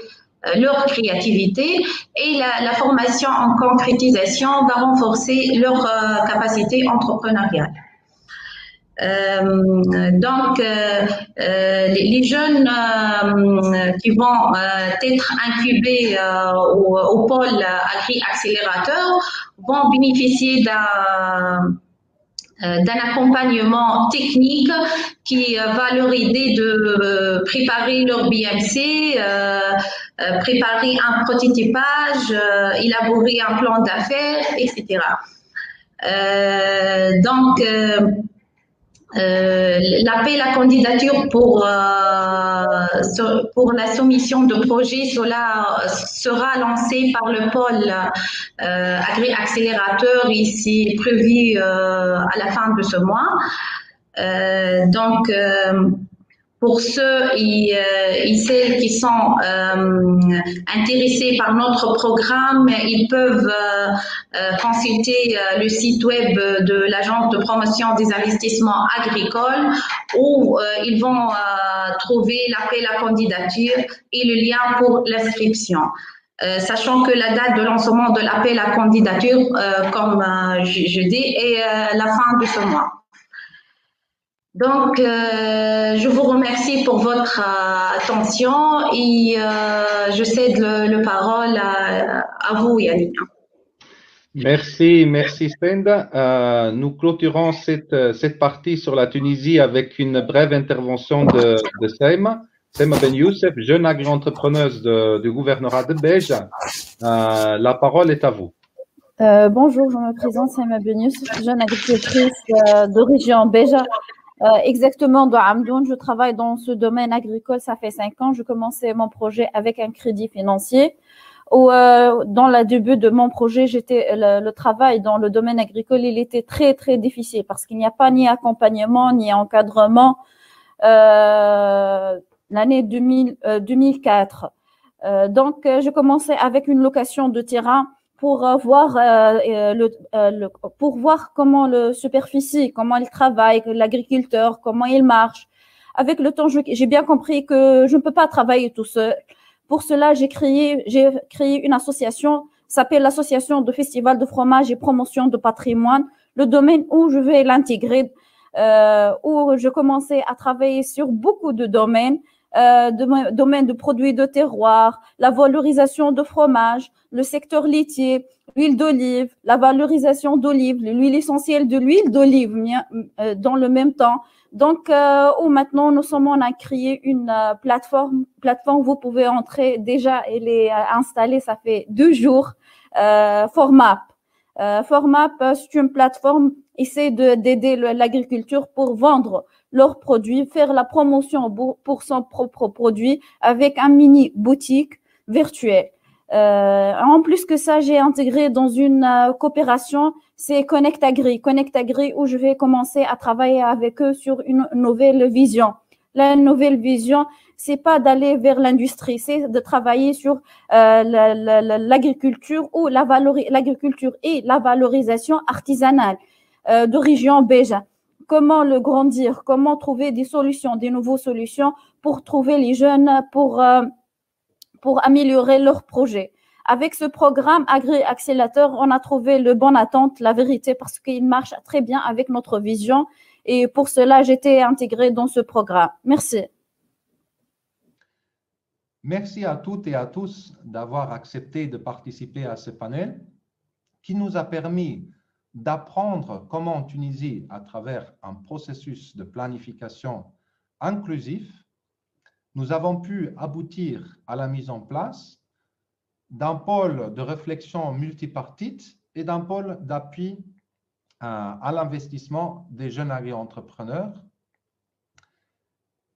leur créativité, et la formation en concrétisation va renforcer leur capacité entrepreneuriale. Les jeunes qui vont être incubés au pôle Agri Accélérateur vont bénéficier d'un accompagnement technique qui va leur aider de préparer leur BMC, préparer un prototypage, élaborer un plan d'affaires, etc. L'appel à candidature pour la soumission de projet sera lancé par le pôle Agri Accélérateur ici prévu à la fin de ce mois. Pour ceux et celles qui sont intéressés par notre programme, ils peuvent consulter le site web de l'Agence de promotion des investissements agricoles où ils vont trouver l'appel à candidature et le lien pour l'inscription. Sachant que la date de lancement de l'appel à candidature, comme je dis, est la fin de ce mois. Donc, je vous remercie pour votre attention et je cède le parole à vous, Yannick. Merci Stenda. Nous clôturons cette partie sur la Tunisie avec une brève intervention de Saïma Ben Youssef, jeune agri-entrepreneuse du gouvernorat de Béja. La parole est à vous. Bonjour, je me présente Saïma Ben Youssef, jeune agricultrice de région Béja. Exactement, dans Amdoun, je travaille dans ce domaine agricole, ça fait 5 ans. Je commençais mon projet avec un crédit financier. Dans le début de mon projet, le travail dans le domaine agricole, il était très, très difficile parce qu'il n'y a pas ni accompagnement, ni encadrement. l'année 2004. Donc, j'ai commencé avec une location de terrain pour voir comment le superficie, comment il travaille, l'agriculteur, comment il marche. Avec le temps, j'ai bien compris que je ne peux pas travailler tout seul. Pour cela, j'ai créé une association, s'appelle l'Association de Festival de fromage et promotion de patrimoine, le domaine où je vais l'intégrer, où je commençais à travailler sur beaucoup de domaines, domaine de produits de terroir, la valorisation de fromage, le secteur laitier, l'huile d'olive, la valorisation d'olive, l'huile essentielle de l'huile d'olive dans le même temps. Donc, où maintenant on a créé une plateforme où vous pouvez entrer. Déjà, elle est installée, ça fait 2 jours. Formap. Formap, c'est une plateforme, essaie d'aider l'agriculture pour vendre leurs produits, faire la promotion pour son propre produit avec un mini boutique virtuelle. En plus que ça, j'ai intégré dans une coopération, c'est Connect Agri. Connect Agri, où je vais commencer à travailler avec eux sur une nouvelle vision. La nouvelle vision, c'est pas d'aller vers l'industrie, c'est de travailler sur l'agriculture ou l'agriculture et la valorisation artisanale de région Béja. Comment le grandir, comment trouver des solutions, des nouvelles solutions pour trouver les jeunes, pour améliorer leurs projets. Avec ce programme Agri-Accélérateur, on a trouvé le bon attente, la vérité, parce qu'il marche très bien avec notre vision. Et pour cela, j'étais intégrée dans ce programme. Merci. Merci à toutes et à tous d'avoir accepté de participer à ce panel qui nous a permis d'apprendre comment en Tunisie, à travers un processus de planification inclusif, nous avons pu aboutir à la mise en place d'un pôle de réflexion multipartite et d'un pôle d'appui à l'investissement des jeunes agri-entrepreneurs.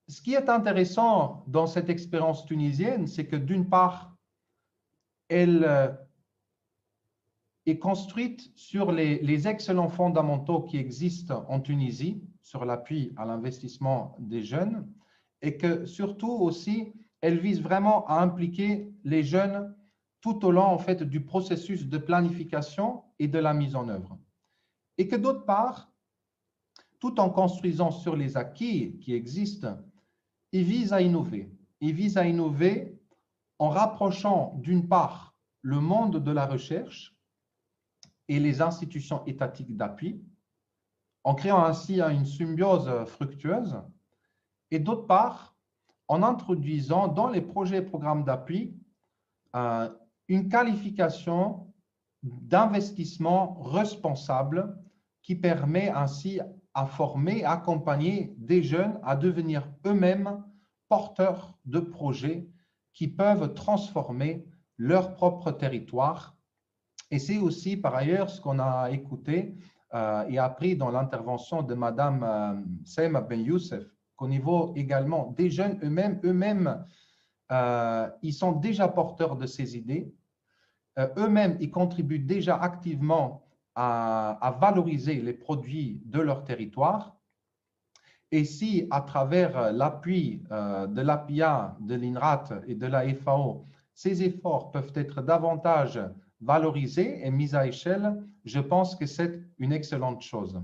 Ce qui est intéressant dans cette expérience tunisienne, c'est que d'une part, elle est construite sur les excellents fondamentaux qui existent en Tunisie, sur l'appui à l'investissement des jeunes, et que surtout aussi, elle vise vraiment à impliquer les jeunes tout au long en fait, du processus de planification et de la mise en œuvre. Et que d'autre part, tout en construisant sur les acquis qui existent, il vise à innover. Il vise à innover en rapprochant d'une part le monde de la recherche et les institutions étatiques d'appui, en créant ainsi une symbiose fructueuse, et d'autre part, en introduisant dans les projets et programmes d'appui une qualification d'investissement responsable qui permet ainsi à former, à accompagner des jeunes à devenir eux-mêmes porteurs de projets qui peuvent transformer leur propre territoire. Et c'est aussi par ailleurs ce qu'on a écouté et appris dans l'intervention de Madame Saïma Ben Youssef, qu'au niveau également des jeunes eux-mêmes, ils sont déjà porteurs de ces idées. Eux-mêmes, ils contribuent déjà activement à valoriser les produits de leur territoire. Et si, à travers l'appui de l'APIA, de l'INRAT et de la FAO, ces efforts peuvent être davantage valorisés et mis à échelle, je pense que c'est une excellente chose.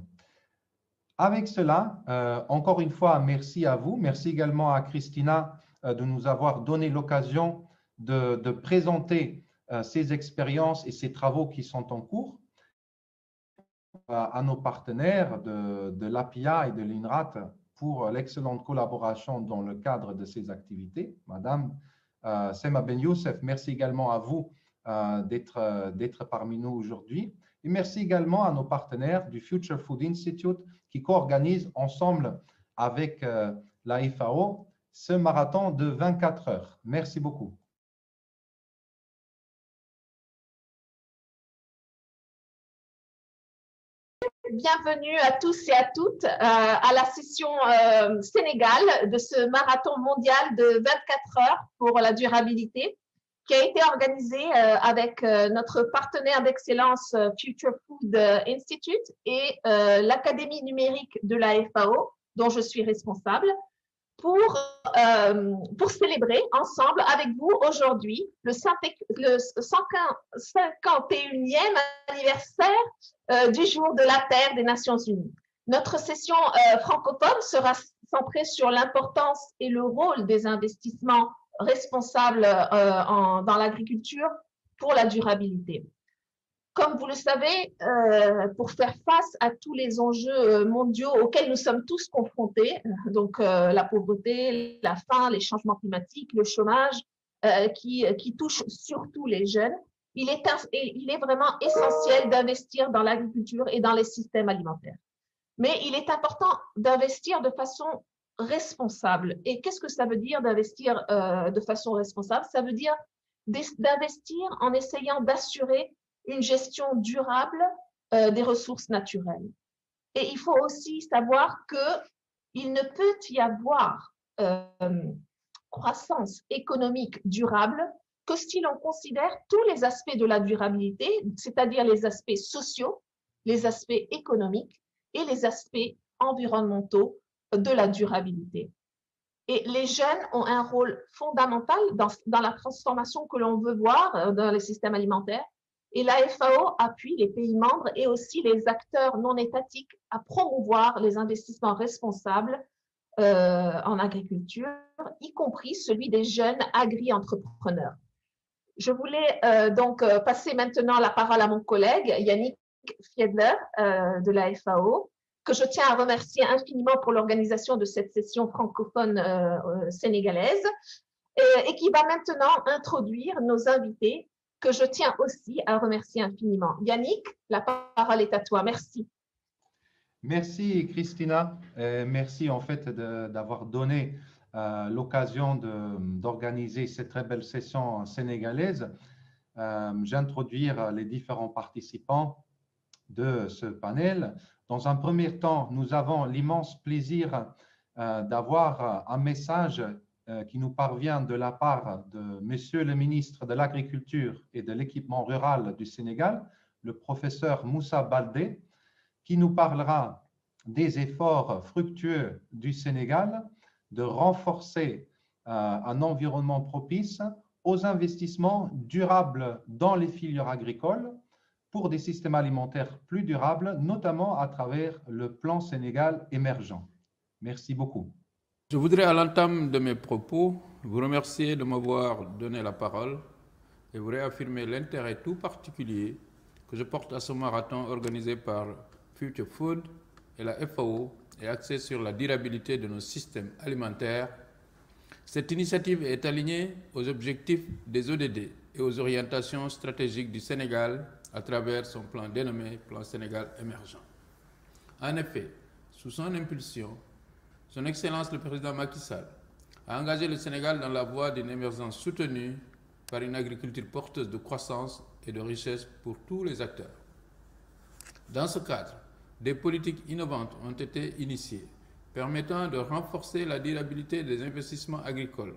Avec cela, encore une fois, merci à vous. Merci également à Christina de nous avoir donné l'occasion de présenter ces expériences et ces travaux qui sont en cours. À nos partenaires de l'APIA et de l'INRAT pour l'excellente collaboration dans le cadre de ces activités. Madame Saïma Ben Youssef, merci également à vous d'être parmi nous aujourd'hui. Et merci également à nos partenaires du Future Food Institute qui co-organisent ensemble avec la FAO ce marathon de 24 heures. Merci beaucoup. Bienvenue à tous et à toutes à la session Sénégal de ce marathon mondial de 24 heures pour la durabilité qui a été organisé avec notre partenaire d'excellence Future Food Institute et l'Académie numérique de la FAO dont je suis responsable. pour célébrer ensemble avec vous aujourd'hui le 151e anniversaire du jour de la Terre des Nations Unies. Notre session francophone sera centrée sur l'importance et le rôle des investissements responsables dans l'agriculture pour la durabilité. Comme vous le savez, pour faire face à tous les enjeux mondiaux auxquels nous sommes tous confrontés, donc la pauvreté, la faim, les changements climatiques, le chômage, qui touchent surtout les jeunes, il est vraiment essentiel d'investir dans l'agriculture et dans les systèmes alimentaires. Mais il est important d'investir de façon responsable. Et qu'est-ce que ça veut dire d'investir de façon responsable? Ça veut dire d'investir en essayant d'assurer une gestion durable des ressources naturelles. Et il faut aussi savoir qu'il ne peut y avoir croissance économique durable que si l'on considère tous les aspects de la durabilité, c'est-à-dire les aspects sociaux, les aspects économiques et les aspects environnementaux de la durabilité. Et les jeunes ont un rôle fondamental dans la transformation que l'on veut voir dans les systèmes alimentaires. Et la FAO appuie les pays membres et aussi les acteurs non étatiques à promouvoir les investissements responsables en agriculture, y compris celui des jeunes agri-entrepreneurs. Je voulais donc passer maintenant la parole à mon collègue Yannick Fiedler de la FAO, que je tiens à remercier infiniment pour l'organisation de cette session francophone sénégalaise et qui va maintenant introduire nos invités, que je tiens aussi à remercier infiniment. Yannick, la parole est à toi. Merci. Merci, Christina. Merci, en fait, d'avoir donné l'occasion d'organiser cette très belle session sénégalaise. J'introduire les différents participants de ce panel. Dans un premier temps, nous avons l'immense plaisir d'avoir un message qui nous parvient de la part de Monsieur le ministre de l'Agriculture et de l'Équipement rural du Sénégal, le professeur Moussa Baldé, qui nous parlera des efforts fructueux du Sénégal de renforcer un environnement propice aux investissements durables dans les filières agricoles pour des systèmes alimentaires plus durables, notamment à travers le plan Sénégal émergent. Merci beaucoup. Je voudrais à l'entame de mes propos vous remercier de m'avoir donné la parole et vous réaffirmer l'intérêt tout particulier que je porte à ce marathon organisé par Future Food et la FAO et axé sur la durabilité de nos systèmes alimentaires. Cette initiative est alignée aux objectifs des ODD et aux orientations stratégiques du Sénégal à travers son plan dénommé Plan Sénégal émergent. En effet, sous son impulsion, Son Excellence le Président Macky Sall a engagé le Sénégal dans la voie d'une émergence soutenue par une agriculture porteuse de croissance et de richesse pour tous les acteurs. Dans ce cadre, des politiques innovantes ont été initiées, permettant de renforcer la durabilité des investissements agricoles,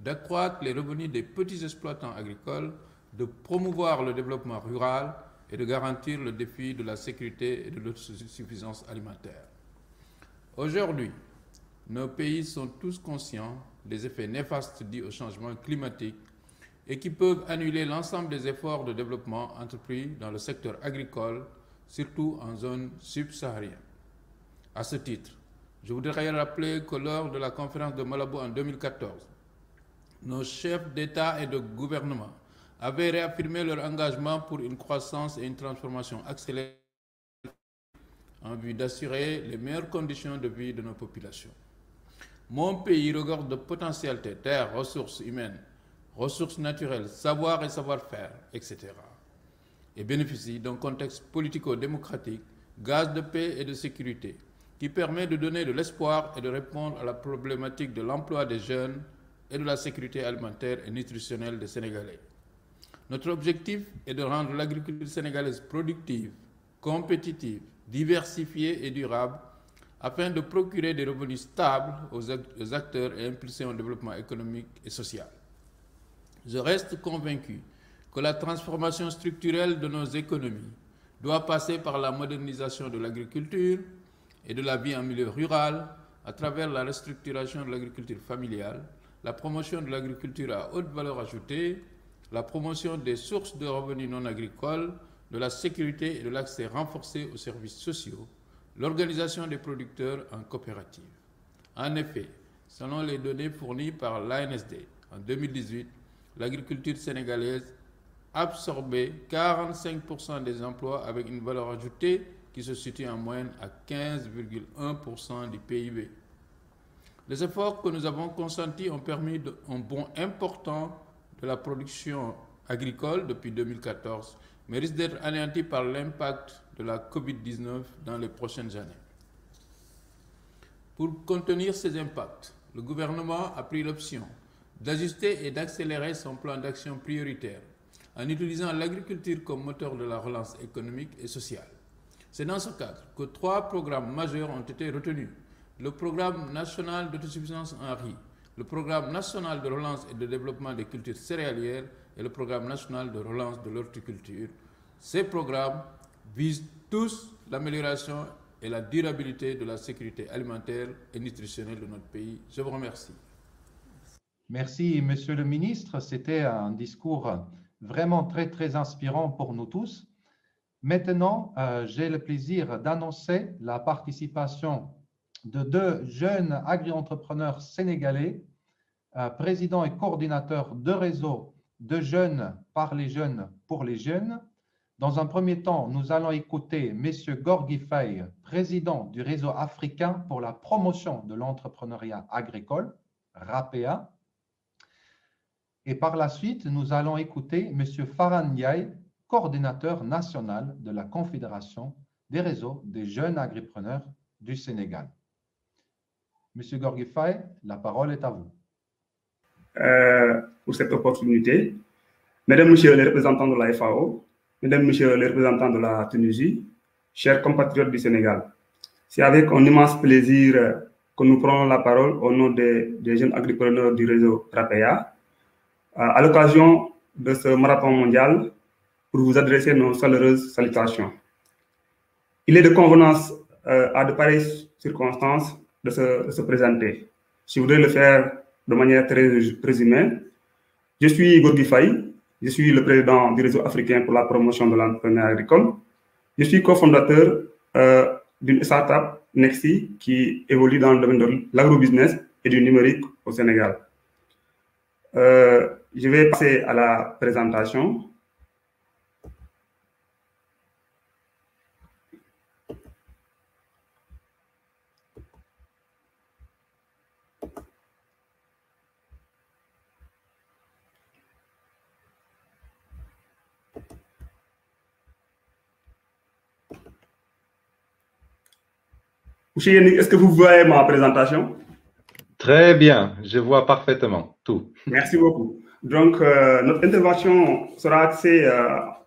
d'accroître les revenus des petits exploitants agricoles, de promouvoir le développement rural et de garantir le défi de la sécurité et de l'autosuffisance alimentaire. Aujourd'hui, nos pays sont tous conscients des effets néfastes dus au changement climatique et qui peuvent annuler l'ensemble des efforts de développement entrepris dans le secteur agricole, surtout en zone subsaharienne. À ce titre, je voudrais rappeler que lors de la conférence de Malabo en 2014, nos chefs d'État et de gouvernement avaient réaffirmé leur engagement pour une croissance et une transformation accélérée en vue d'assurer les meilleures conditions de vie de nos populations. Mon pays regorge de potentialités, terres, ressources humaines, ressources naturelles, savoir et savoir-faire, etc. et bénéficie d'un contexte politico-démocratique, gage de paix et de sécurité, qui permet de donner de l'espoir et de répondre à la problématique de l'emploi des jeunes et de la sécurité alimentaire et nutritionnelle des Sénégalais. Notre objectif est de rendre l'agriculture sénégalaise productive, compétitive, diversifiée et durable, afin de procurer des revenus stables aux acteurs et impulser un développement économique et social. Je reste convaincu que la transformation structurelle de nos économies doit passer par la modernisation de l'agriculture et de la vie en milieu rural, à travers la restructuration de l'agriculture familiale, la promotion de l'agriculture à haute valeur ajoutée, la promotion des sources de revenus non agricoles, de la sécurité et de l'accès renforcé aux services sociaux, l'organisation des producteurs en coopérative. En effet, selon les données fournies par l'ANSD, en 2018, l'agriculture sénégalaise absorbait 45% des emplois avec une valeur ajoutée qui se situe en moyenne à 15,1% du PIB. Les efforts que nous avons consentis ont permis un bond important de la production agricole depuis 2014, mais risque d'être anéanti par l'impact de la COVID-19 dans les prochaines années. Pour contenir ces impacts, le gouvernement a pris l'option d'ajuster et d'accélérer son plan d'action prioritaire en utilisant l'agriculture comme moteur de la relance économique et sociale. C'est dans ce cadre que 3 programmes majeurs ont été retenus. Le programme national d'autosuffisance en riz, le programme national de relance et de développement des cultures céréalières et le programme national de relance de l'horticulture. Ces programmes visent tous l'amélioration et la durabilité de la sécurité alimentaire et nutritionnelle de notre pays. Je vous remercie. Merci, Monsieur le Ministre. C'était un discours vraiment très inspirant pour nous tous. Maintenant, j'ai le plaisir d'annoncer la participation de 2 jeunes agri-entrepreneurs sénégalais, présidents et coordinateurs de réseaux de jeunes par les jeunes pour les jeunes. Dans un premier temps, nous allons écouter M. Gorgui Faye, président du réseau africain pour la promotion de l'entrepreneuriat agricole, RAPEA. Et par la suite, nous allons écouter M. Farhan Ndiaye, coordinateur national de la Confédération des réseaux des jeunes agripreneurs du Sénégal. Monsieur Gorgui Faye, la parole est à vous. Pour cette opportunité, Mesdames, Messieurs les représentants de la FAO, Mesdames, Messieurs les représentants de la Tunisie, chers compatriotes du Sénégal, c'est avec un immense plaisir que nous prenons la parole au nom des jeunes agripreneurs du réseau RAPEA, à l'occasion de ce marathon mondial pour vous adresser nos chaleureuses salutations. Il est de convenance à de pareilles circonstances de se présenter. Je voudrais le faire de manière très résumée. Je suis Gorgui Faye, je suis le président du réseau africain pour la promotion de l'entrepreneuriat agricole. Je suis cofondateur d'une start-up, Nexi, qui évolue dans le domaine de l'agrobusiness et du numérique au Sénégal. Je vais passer à la présentation. Monsieur Yannick, est-ce que vous voyez ma présentation? Très bien, je vois parfaitement tout. Merci beaucoup. Donc, notre intervention sera axée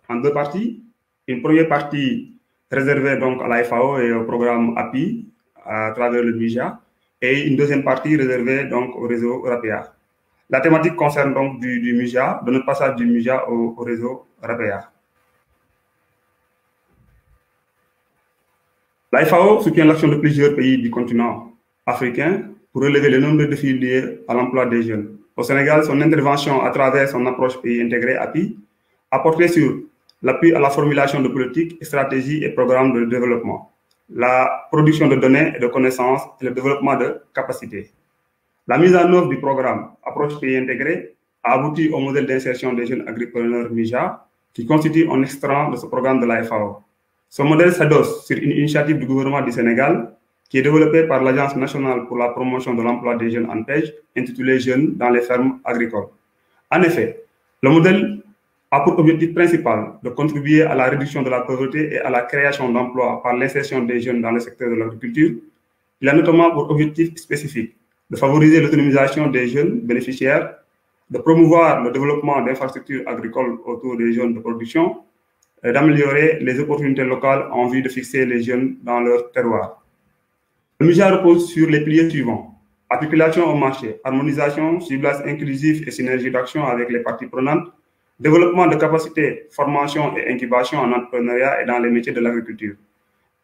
en 2 parties. Une première partie réservée donc à la FAO et au programme API à travers le MIJA, et une deuxième partie réservée donc au réseau RAPEA. La thématique concerne donc du MIJA, de notre passage du MIJA au réseau RAPEA. La FAO soutient l'action de plusieurs pays du continent africain pour relever le nombre de défis liés à l'emploi des jeunes. Au Sénégal, son intervention à travers son approche pays intégrée API a porté sur l'appui à la formulation de politiques, stratégies et programmes de développement, la production de données et de connaissances et le développement de capacités. La mise en œuvre du programme approche pays intégrée a abouti au modèle d'insertion des jeunes agripreneurs MIJA qui constitue un extrait de ce programme de la FAO. Ce modèle s'adosse sur une initiative du gouvernement du Sénégal qui est développée par l'Agence nationale pour la promotion de l'emploi des jeunes ANPEJ, intitulée Jeunes dans les fermes agricoles. En effet, le modèle a pour objectif principal de contribuer à la réduction de la pauvreté et à la création d'emplois par l'insertion des jeunes dans le secteur de l'agriculture. Il a notamment pour objectif spécifique de favoriser l'autonomisation des jeunes bénéficiaires, de promouvoir le développement d'infrastructures agricoles autour des zones de production, et d'améliorer les opportunités locales en vue de fixer les jeunes dans leur terroir. Le MIJA repose sur les piliers suivants: articulation au marché, harmonisation, ciblage inclusif et synergie d'action avec les parties prenantes, développement de capacités, formation et incubation en entrepreneuriat et dans les métiers de l'agriculture.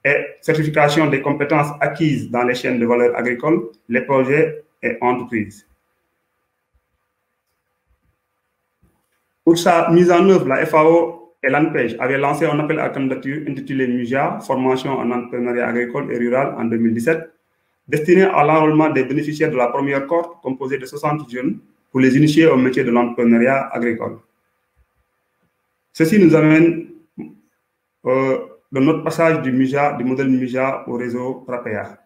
et certification des compétences acquises dans les chaînes de valeur agricole, les projets et entreprises. Pour sa mise en œuvre, la FAO et l'ANPEJ avaient lancé un appel à candidature intitulé MUJA, Formation en entrepreneuriat agricole et rural en 2017, destiné à l'enrôlement des bénéficiaires de la première cohorte composée de 60 jeunes pour les initier au métier de l'entrepreneuriat agricole. Ceci nous amène de notre passage du MUJA, du modèle MUJA au réseau RAPEA.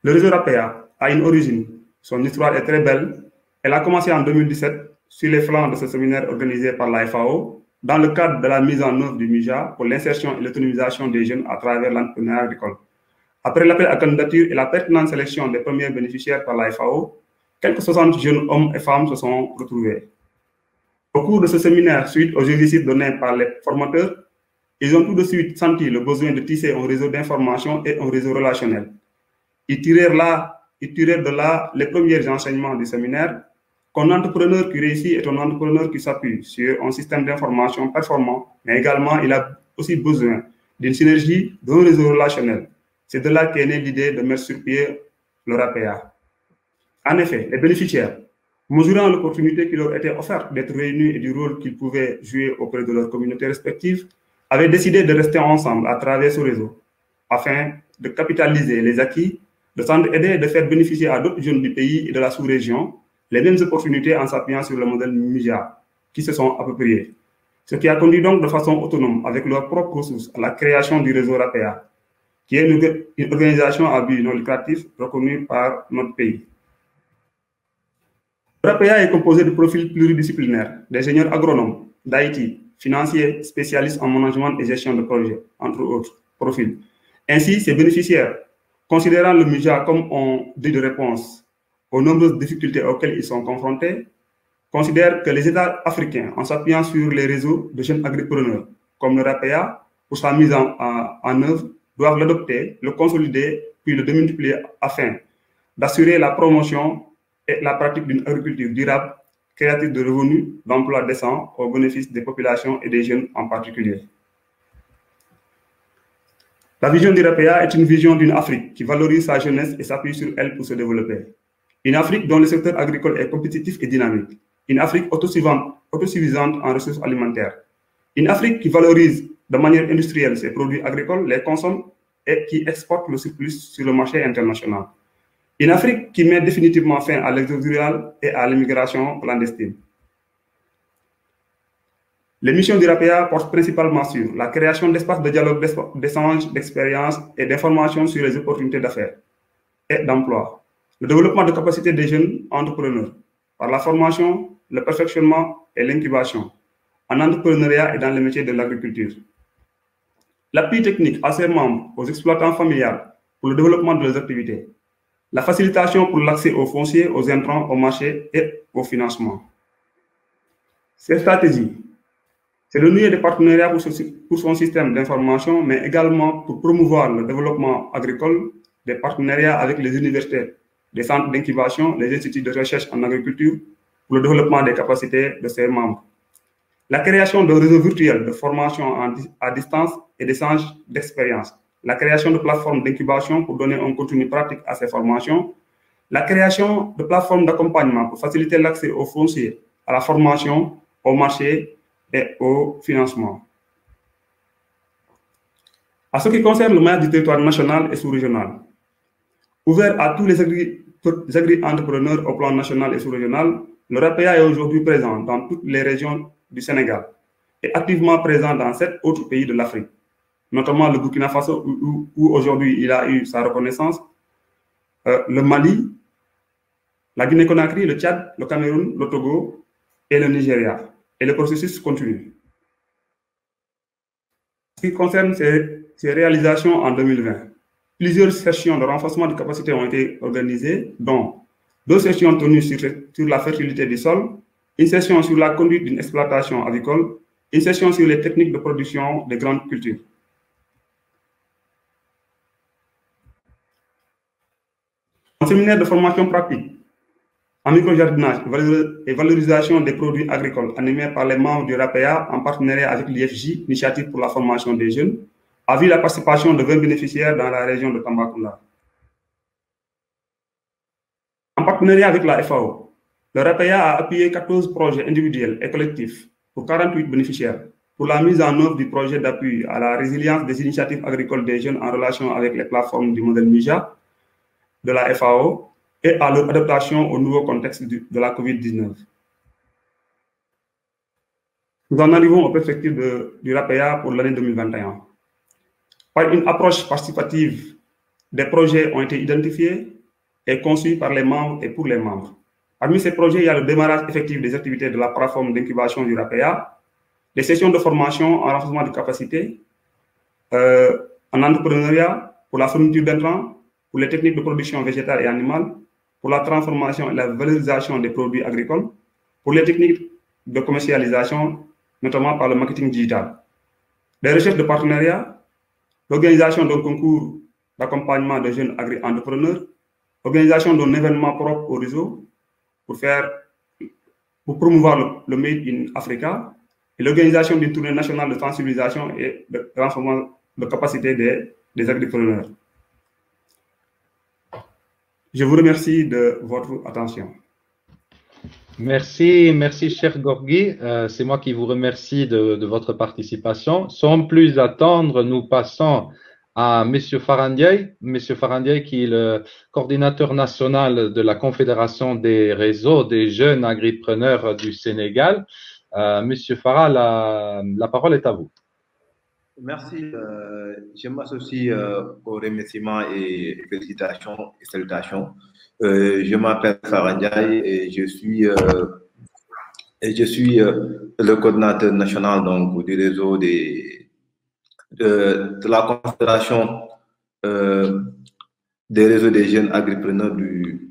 Le réseau RAPEA a une origine, son histoire est très belle. Elle a commencé en 2017 sur les flancs de ce séminaire organisé par la FAO dans le cadre de la mise en œuvre du MUJA pour l'insertion et l'autonomisation des jeunes à travers l'entrepreneuriat agricole. Après l'appel à candidature et la pertinente sélection des premiers bénéficiaires par la FAO, quelques 60 jeunes hommes et femmes se sont retrouvés. Au cours de ce séminaire, suite aux exercices donnés par les formateurs, ils ont tout de suite senti le besoin de tisser un réseau d'information et un réseau relationnel. Ils tirèrent de là les premiers enseignements du séminaire qu'un entrepreneur qui réussit est un entrepreneur qui s'appuie sur un système d'information performant, mais également il a aussi besoin d'une synergie, d'un réseau relationnel. C'est de là qu'est née l'idée de mettre sur pied le RAPEA. En effet, les bénéficiaires, mesurant l'opportunité qui leur était offerte d'être réunis et du rôle qu'ils pouvaient jouer auprès de leurs communautés respectives, avaient décidé de rester ensemble à travers ce réseau, afin de capitaliser les acquis, de s'aider et de faire bénéficier à d'autres jeunes du pays et de la sous-région les mêmes opportunités en s'appuyant sur le modèle MUJA, qui se sont appropriés. Ce qui a conduit donc de façon autonome, avec leurs propres ressources, à la création du réseau RAPEA, qui est une organisation à but non lucratif reconnue par notre pays. Le RAPEA est composé de profils pluridisciplinaires, d'ingénieurs agronomes, d'IT, financiers, spécialistes en management et gestion de projets, entre autres profils. Ainsi, ces bénéficiaires, considérant le MUJA comme un dé de réponse aux nombreuses difficultés auxquelles ils sont confrontés, considèrent que les États africains, en s'appuyant sur les réseaux de jeunes agripreneurs, comme le RAPEA, pour sa mise en œuvre, doivent l'adopter, le consolider, puis le démultiplier afin d'assurer la promotion et la pratique d'une agriculture durable, créatrice de revenus, d'emplois décents au bénéfice des populations et des jeunes en particulier. La vision du RAPEA est une vision d'une Afrique qui valorise sa jeunesse et s'appuie sur elle pour se développer. Une Afrique dont le secteur agricole est compétitif et dynamique. Une Afrique autosuffisante en ressources alimentaires. Une Afrique qui valorise de manière industrielle ses produits agricoles, les consomme et qui exporte le surplus sur le marché international. Une Afrique qui met définitivement fin à l'exode rural et à l'immigration clandestine. Les missions du RAPEA portent principalement sur la création d'espaces de dialogue, d'échange, d'expérience et d'information sur les opportunités d'affaires et d'emploi. Le développement de capacités des jeunes entrepreneurs par la formation, le perfectionnement et l'incubation en entrepreneuriat et dans les métiers de l'agriculture. L'appui technique à ses membres, aux exploitants familiales pour le développement de leurs activités. La facilitation pour l'accès aux fonciers, aux intrants, au marché et au financement. Ces stratégies, c'est le nouer des partenariats pour son système d'information, mais également pour promouvoir le développement agricole, des partenariats avec les universités, des centres d'incubation, les instituts de recherche en agriculture pour le développement des capacités de ses membres. La création de réseaux virtuels de formation à distance et d'échange d'expériences. La création de plateformes d'incubation pour donner un contenu pratique à ces formations. La création de plateformes d'accompagnement pour faciliter l'accès aux fonciers, à la formation, au marché et au financement. À ce qui concerne le maillage du territoire national et sous-régional, ouvert à tous les agri-entrepreneurs au plan national et sous-régional, le RAPEA est aujourd'hui présent dans toutes les régions du Sénégal et activement présent dans 7 autres pays de l'Afrique, notamment le Burkina Faso, où aujourd'hui il a eu sa reconnaissance, le Mali, la Guinée-Conakry, le Tchad, le Cameroun, le Togo et le Nigeria. Et le processus continue. Ce qui concerne ces réalisations en 2020, plusieurs sessions de renforcement de capacité ont été organisées, dont 2 sessions tenues sur la fertilité du sol, une session sur la conduite d'une exploitation avicole, une session sur les techniques de production des grandes cultures. Un séminaire de formation pratique en microjardinage et valorisation des produits agricoles animés par les membres du RAPEA en partenariat avec l'IFJ, Initiative pour la formation des jeunes, a vu la participation de 20 bénéficiaires dans la région de Tambacounda. En partenariat avec la FAO, le RAPEA a appuyé 14 projets individuels et collectifs pour 48 bénéficiaires pour la mise en œuvre du projet d'appui à la résilience des initiatives agricoles des jeunes en relation avec les plateformes du modèle MIJA de la FAO et à leur adaptation au nouveau contexte de la COVID-19. Nous en arrivons aux perspectives du RAPEA pour l'année 2021. Par une approche participative, des projets ont été identifiés et conçus par les membres et pour les membres. Parmi ces projets, il y a le démarrage effectif des activités de la plateforme d'incubation du RAPEA, les sessions de formation en renforcement de capacités, en entrepreneuriat, pour la fourniture d'intrants, pour les techniques de production végétale et animale, pour la transformation et la valorisation des produits agricoles, pour les techniques de commercialisation, notamment par le marketing digital. Les recherches de partenariat, l'organisation d'un concours d'accompagnement de jeunes agri-entrepreneurs, l'organisation d'un événement propre au réseau pour promouvoir le Made in Africa et l'organisation d'une tournée nationale de sensibilisation et de renforcement de capacité des agriculteurs. Je vous remercie de votre attention. Merci, merci cher Gorgui. C'est moi qui vous remercie de votre participation. Sans plus attendre, nous passons à M. Farandiaï. M. Farandiaï qui est le coordinateur national de la Confédération des réseaux des jeunes agripreneurs du Sénégal. M. Farah, la parole est à vous. Merci. Je m'associe aux remerciements et félicitations et salutations. Je m'appelle Farandiaï et je suis le coordinateur national donc, du réseau de la Confédération des réseaux des jeunes agripreneurs du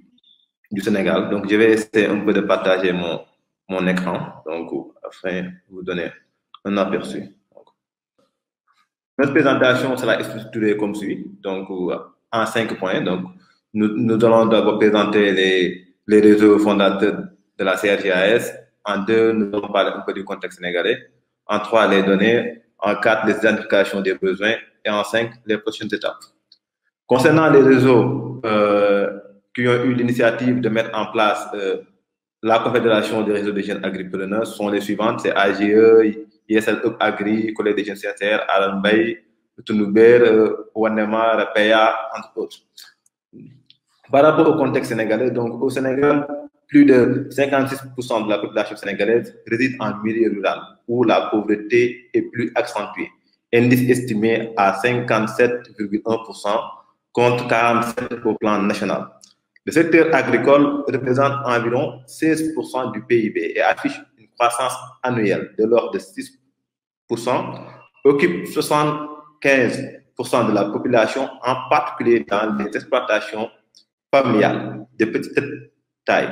Sénégal. Donc, je vais essayer un peu de partager mon écran donc, afin de vous donner un aperçu. Notre présentation sera structurée comme suit, donc en 5 points. Donc, nous allons d'abord présenter les réseaux fondateurs de la CRJAS. En 2, nous allons parler un peu du contexte sénégalais. En 3, les données. En 4, les identifications des besoins. Et en 5, les prochaines étapes. Concernant les réseaux qui ont eu l'initiative de mettre en place la Confédération des réseaux des jeunes agripreneurs, sont les suivantes. C'est AGE, ISL Agri, Collège des jeunes sincères, Alanbay, Tunouber, Wanema, RAPEA, entre autres. Par rapport au contexte sénégalais, donc au Sénégal, plus de 56% de la population sénégalaise réside en milieu rural, où la pauvreté est plus accentuée. Indice estimé à 57,1% contre 47% au plan national. Le secteur agricole représente environ 16% du PIB et affiche une croissance annuelle de l'ordre de 6%, occupe 75% de la population, en particulier dans les exploitations familiales de petite taille.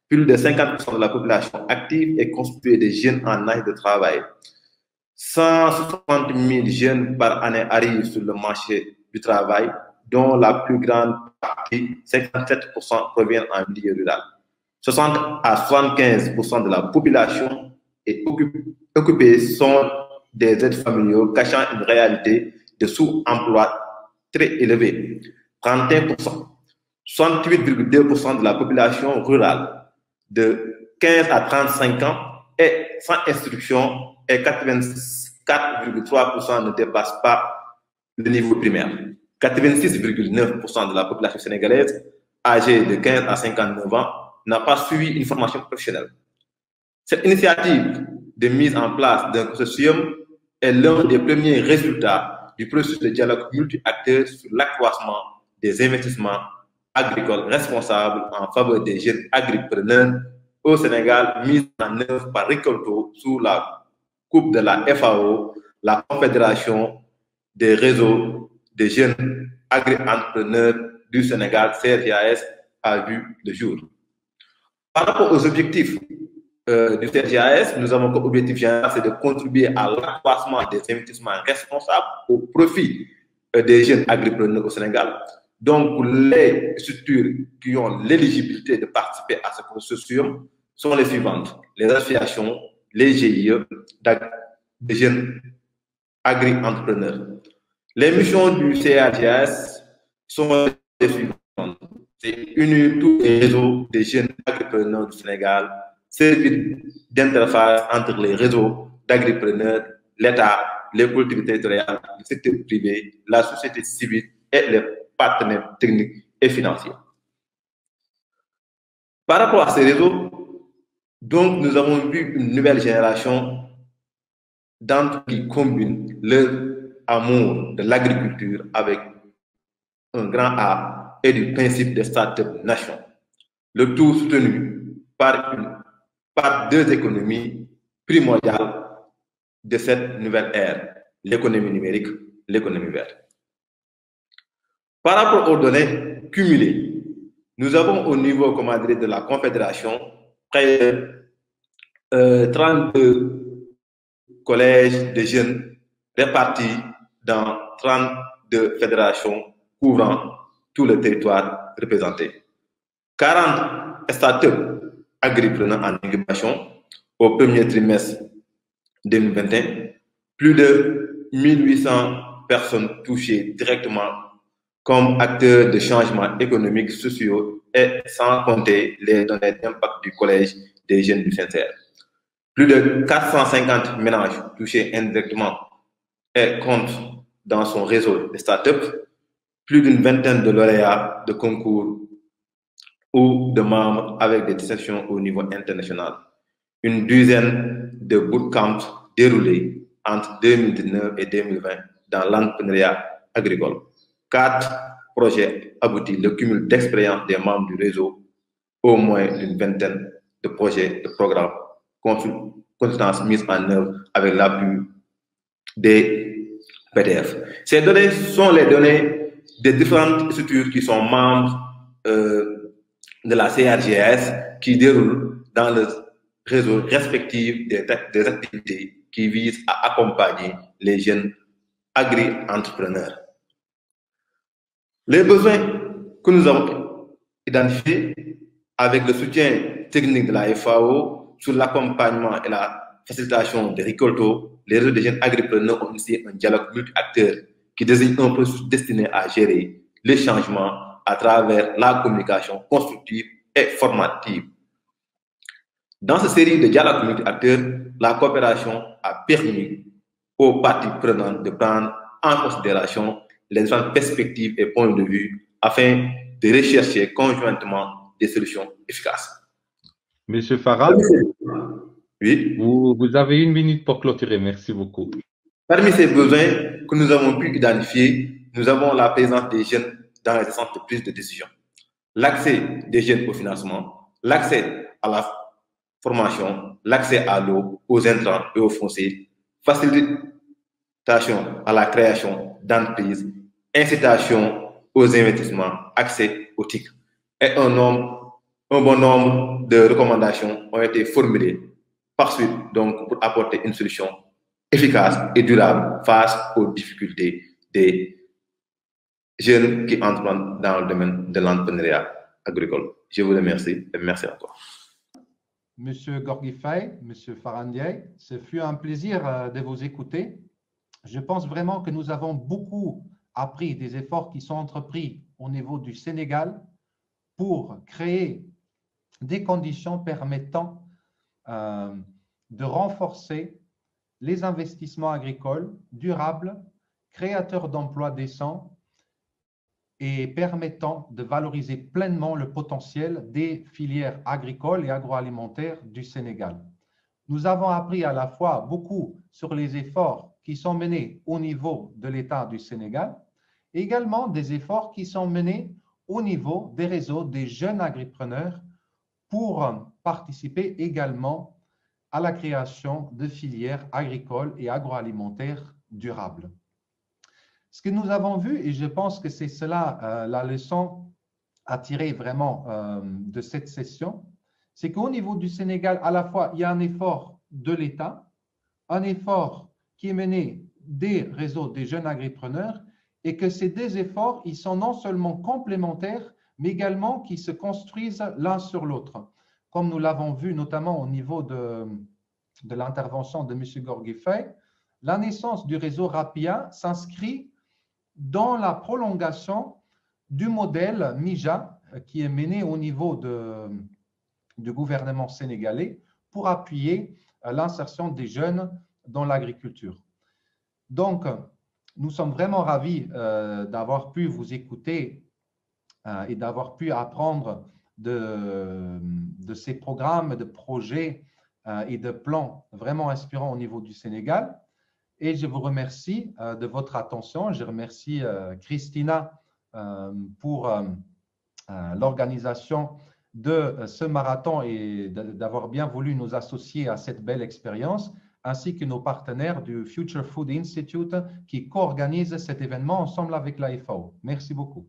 Plus de 50% de la population active est constituée de jeunes en âge de travail. 160 000 jeunes par année arrivent sur le marché du travail, dont la plus grande partie, 57%, proviennent en milieu rural. 60 à 75% de la population est occupée sont des aides familiaux, cachant une réalité de sous-emploi très élevée. 31%. 68,2% de la population rurale de 15 à 35 ans est sans instruction et 84,3% ne dépasse pas le niveau primaire. 86,9% de la population sénégalaise âgée de 15 à 59 ans n'a pas suivi une formation professionnelle. Cette initiative de mise en place d'un consortium est l'un des premiers résultats du processus de dialogue multi-acteurs sur l'accroissement des investissements agricoles responsables en faveur des jeunes agripreneurs au Sénégal, mise en œuvre par Récolto sous la coupe de la FAO, la Confédération des réseaux des jeunes agri-entrepreneurs du Sénégal, CRJAS, a vu le jour. Par rapport aux objectifs du CRJAS, nous avons comme objectif général, c'est de contribuer à l'accroissement des investissements responsables au profit des jeunes agripreneurs au Sénégal. Donc, les structures qui ont l'éligibilité de participer à ce processus sont les suivantes: les associations, les GIE, des jeunes agri-entrepreneurs. Les missions du CAGS sont les suivantes: c'est unir tous les réseaux des jeunes agripreneurs du Sénégal, servir d'interface entre les réseaux d'agripreneurs, l'État, les collectivités territoriales, le secteur privé, la société civile et les partenaires techniques et financiers. Par rapport à ces réseaux, donc, nous avons vu une nouvelle génération d'entre qui combinent leur amour de l'agriculture avec un grand A et du principe de start-up nation. Le tout soutenu par deux économies primordiales de cette nouvelle ère, l'économie numérique, l'économie verte. Par rapport aux données cumulées, nous avons au niveau, comment dire, de la Confédération près de 32 collèges de jeunes répartis dans 32 fédérations couvrant tout le territoire représenté. 40 startups agripreneurs en incubation au premier trimestre 2021, plus de 1800 personnes touchées directement comme acteurs de changements économiques, sociaux et sans compter les données d'impact du collège des jeunes du CNCR. Plus de 450 ménages touchés indirectement et comptent dans son réseau de startups, plus d'une vingtaine de lauréats de concours ou de membres avec des distinctions au niveau international, une dizaine de bootcamps déroulés entre 2019 et 2020 dans l'entrepreneuriat agricole. 4 projets aboutis, le cumul d'expérience des membres du réseau, au moins une vingtaine de projets, de programmes, consultances mises en œuvre avec l'appui des PDF. Ces données sont les données des différentes structures qui sont membres de la CRGS qui déroulent dans le réseau respectif des activités qui visent à accompagner les jeunes agri-entrepreneurs. Les besoins que nous avons identifiés avec le soutien technique de la FAO sur l'accompagnement et la facilitation des récoltes, les réseaux des jeunes agripreneurs ont initié un dialogue multi-acteurs qui désigne un processus destiné à gérer les changements à travers la communication constructive et formative. Dans cette série de dialogues multi-acteurs, la coopération a permis aux parties prenantes de prendre en considération les différentes perspectives et points de vue afin de rechercher conjointement des solutions efficaces. Monsieur Farah, oui. Vous avez 1 minute pour clôturer. Merci beaucoup. Parmi ces besoins que nous avons pu identifier, nous avons la présence des jeunes dans les instances de prise de décision, l'accès des jeunes au financement, l'accès à la formation, l'accès à l'eau, aux intrants et aux fonciers, facilitation à la création d'entreprises, incitation aux investissements, accès aux TIC. Et un bon nombre de recommandations ont été formulées par suite donc, pour apporter une solution efficace et durable face aux difficultés des jeunes qui entrent dans le domaine de l'entrepreneuriat agricole. Je vous remercie et merci encore. Monsieur Gorgui Faye, Monsieur Farah Ndiaye, ce fut un plaisir de vous écouter. Je pense vraiment que nous avons beaucoup appris des efforts qui sont entrepris au niveau du Sénégal pour créer des conditions permettant de renforcer les investissements agricoles durables, créateurs d'emplois décents et permettant de valoriser pleinement le potentiel des filières agricoles et agroalimentaires du Sénégal. Nous avons appris à la fois beaucoup sur les efforts qui sont menés au niveau de l'État du Sénégal, et également des efforts qui sont menés au niveau des réseaux des jeunes agripreneurs pour participer également à la création de filières agricoles et agroalimentaires durables. Ce que nous avons vu, et je pense que c'est cela la leçon à tirer vraiment de cette session, c'est qu'au niveau du Sénégal, à la fois, il y a un effort de l'État, un effort qui est mené des réseaux des jeunes agripreneurs et que ces deux efforts, ils sont non seulement complémentaires, mais également qui se construisent l'un sur l'autre. Comme nous l'avons vu notamment au niveau de l'intervention de M. Gorgui-Faye, la naissance du réseau RAPIA s'inscrit dans la prolongation du modèle MIJA qui est mené au niveau du gouvernement sénégalais pour appuyer l'insertion des jeunes dans l'agriculture. Donc, nous sommes vraiment ravis d'avoir pu vous écouter et d'avoir pu apprendre de ces programmes, de projets et de plans vraiment inspirants au niveau du Sénégal. Et je vous remercie de votre attention. Je remercie Christina pour l'organisation de ce marathon et d'avoir bien voulu nous associer à cette belle expérience, ainsi que nos partenaires du Future Food Institute qui co-organisent cet événement ensemble avec la FAO. Merci beaucoup.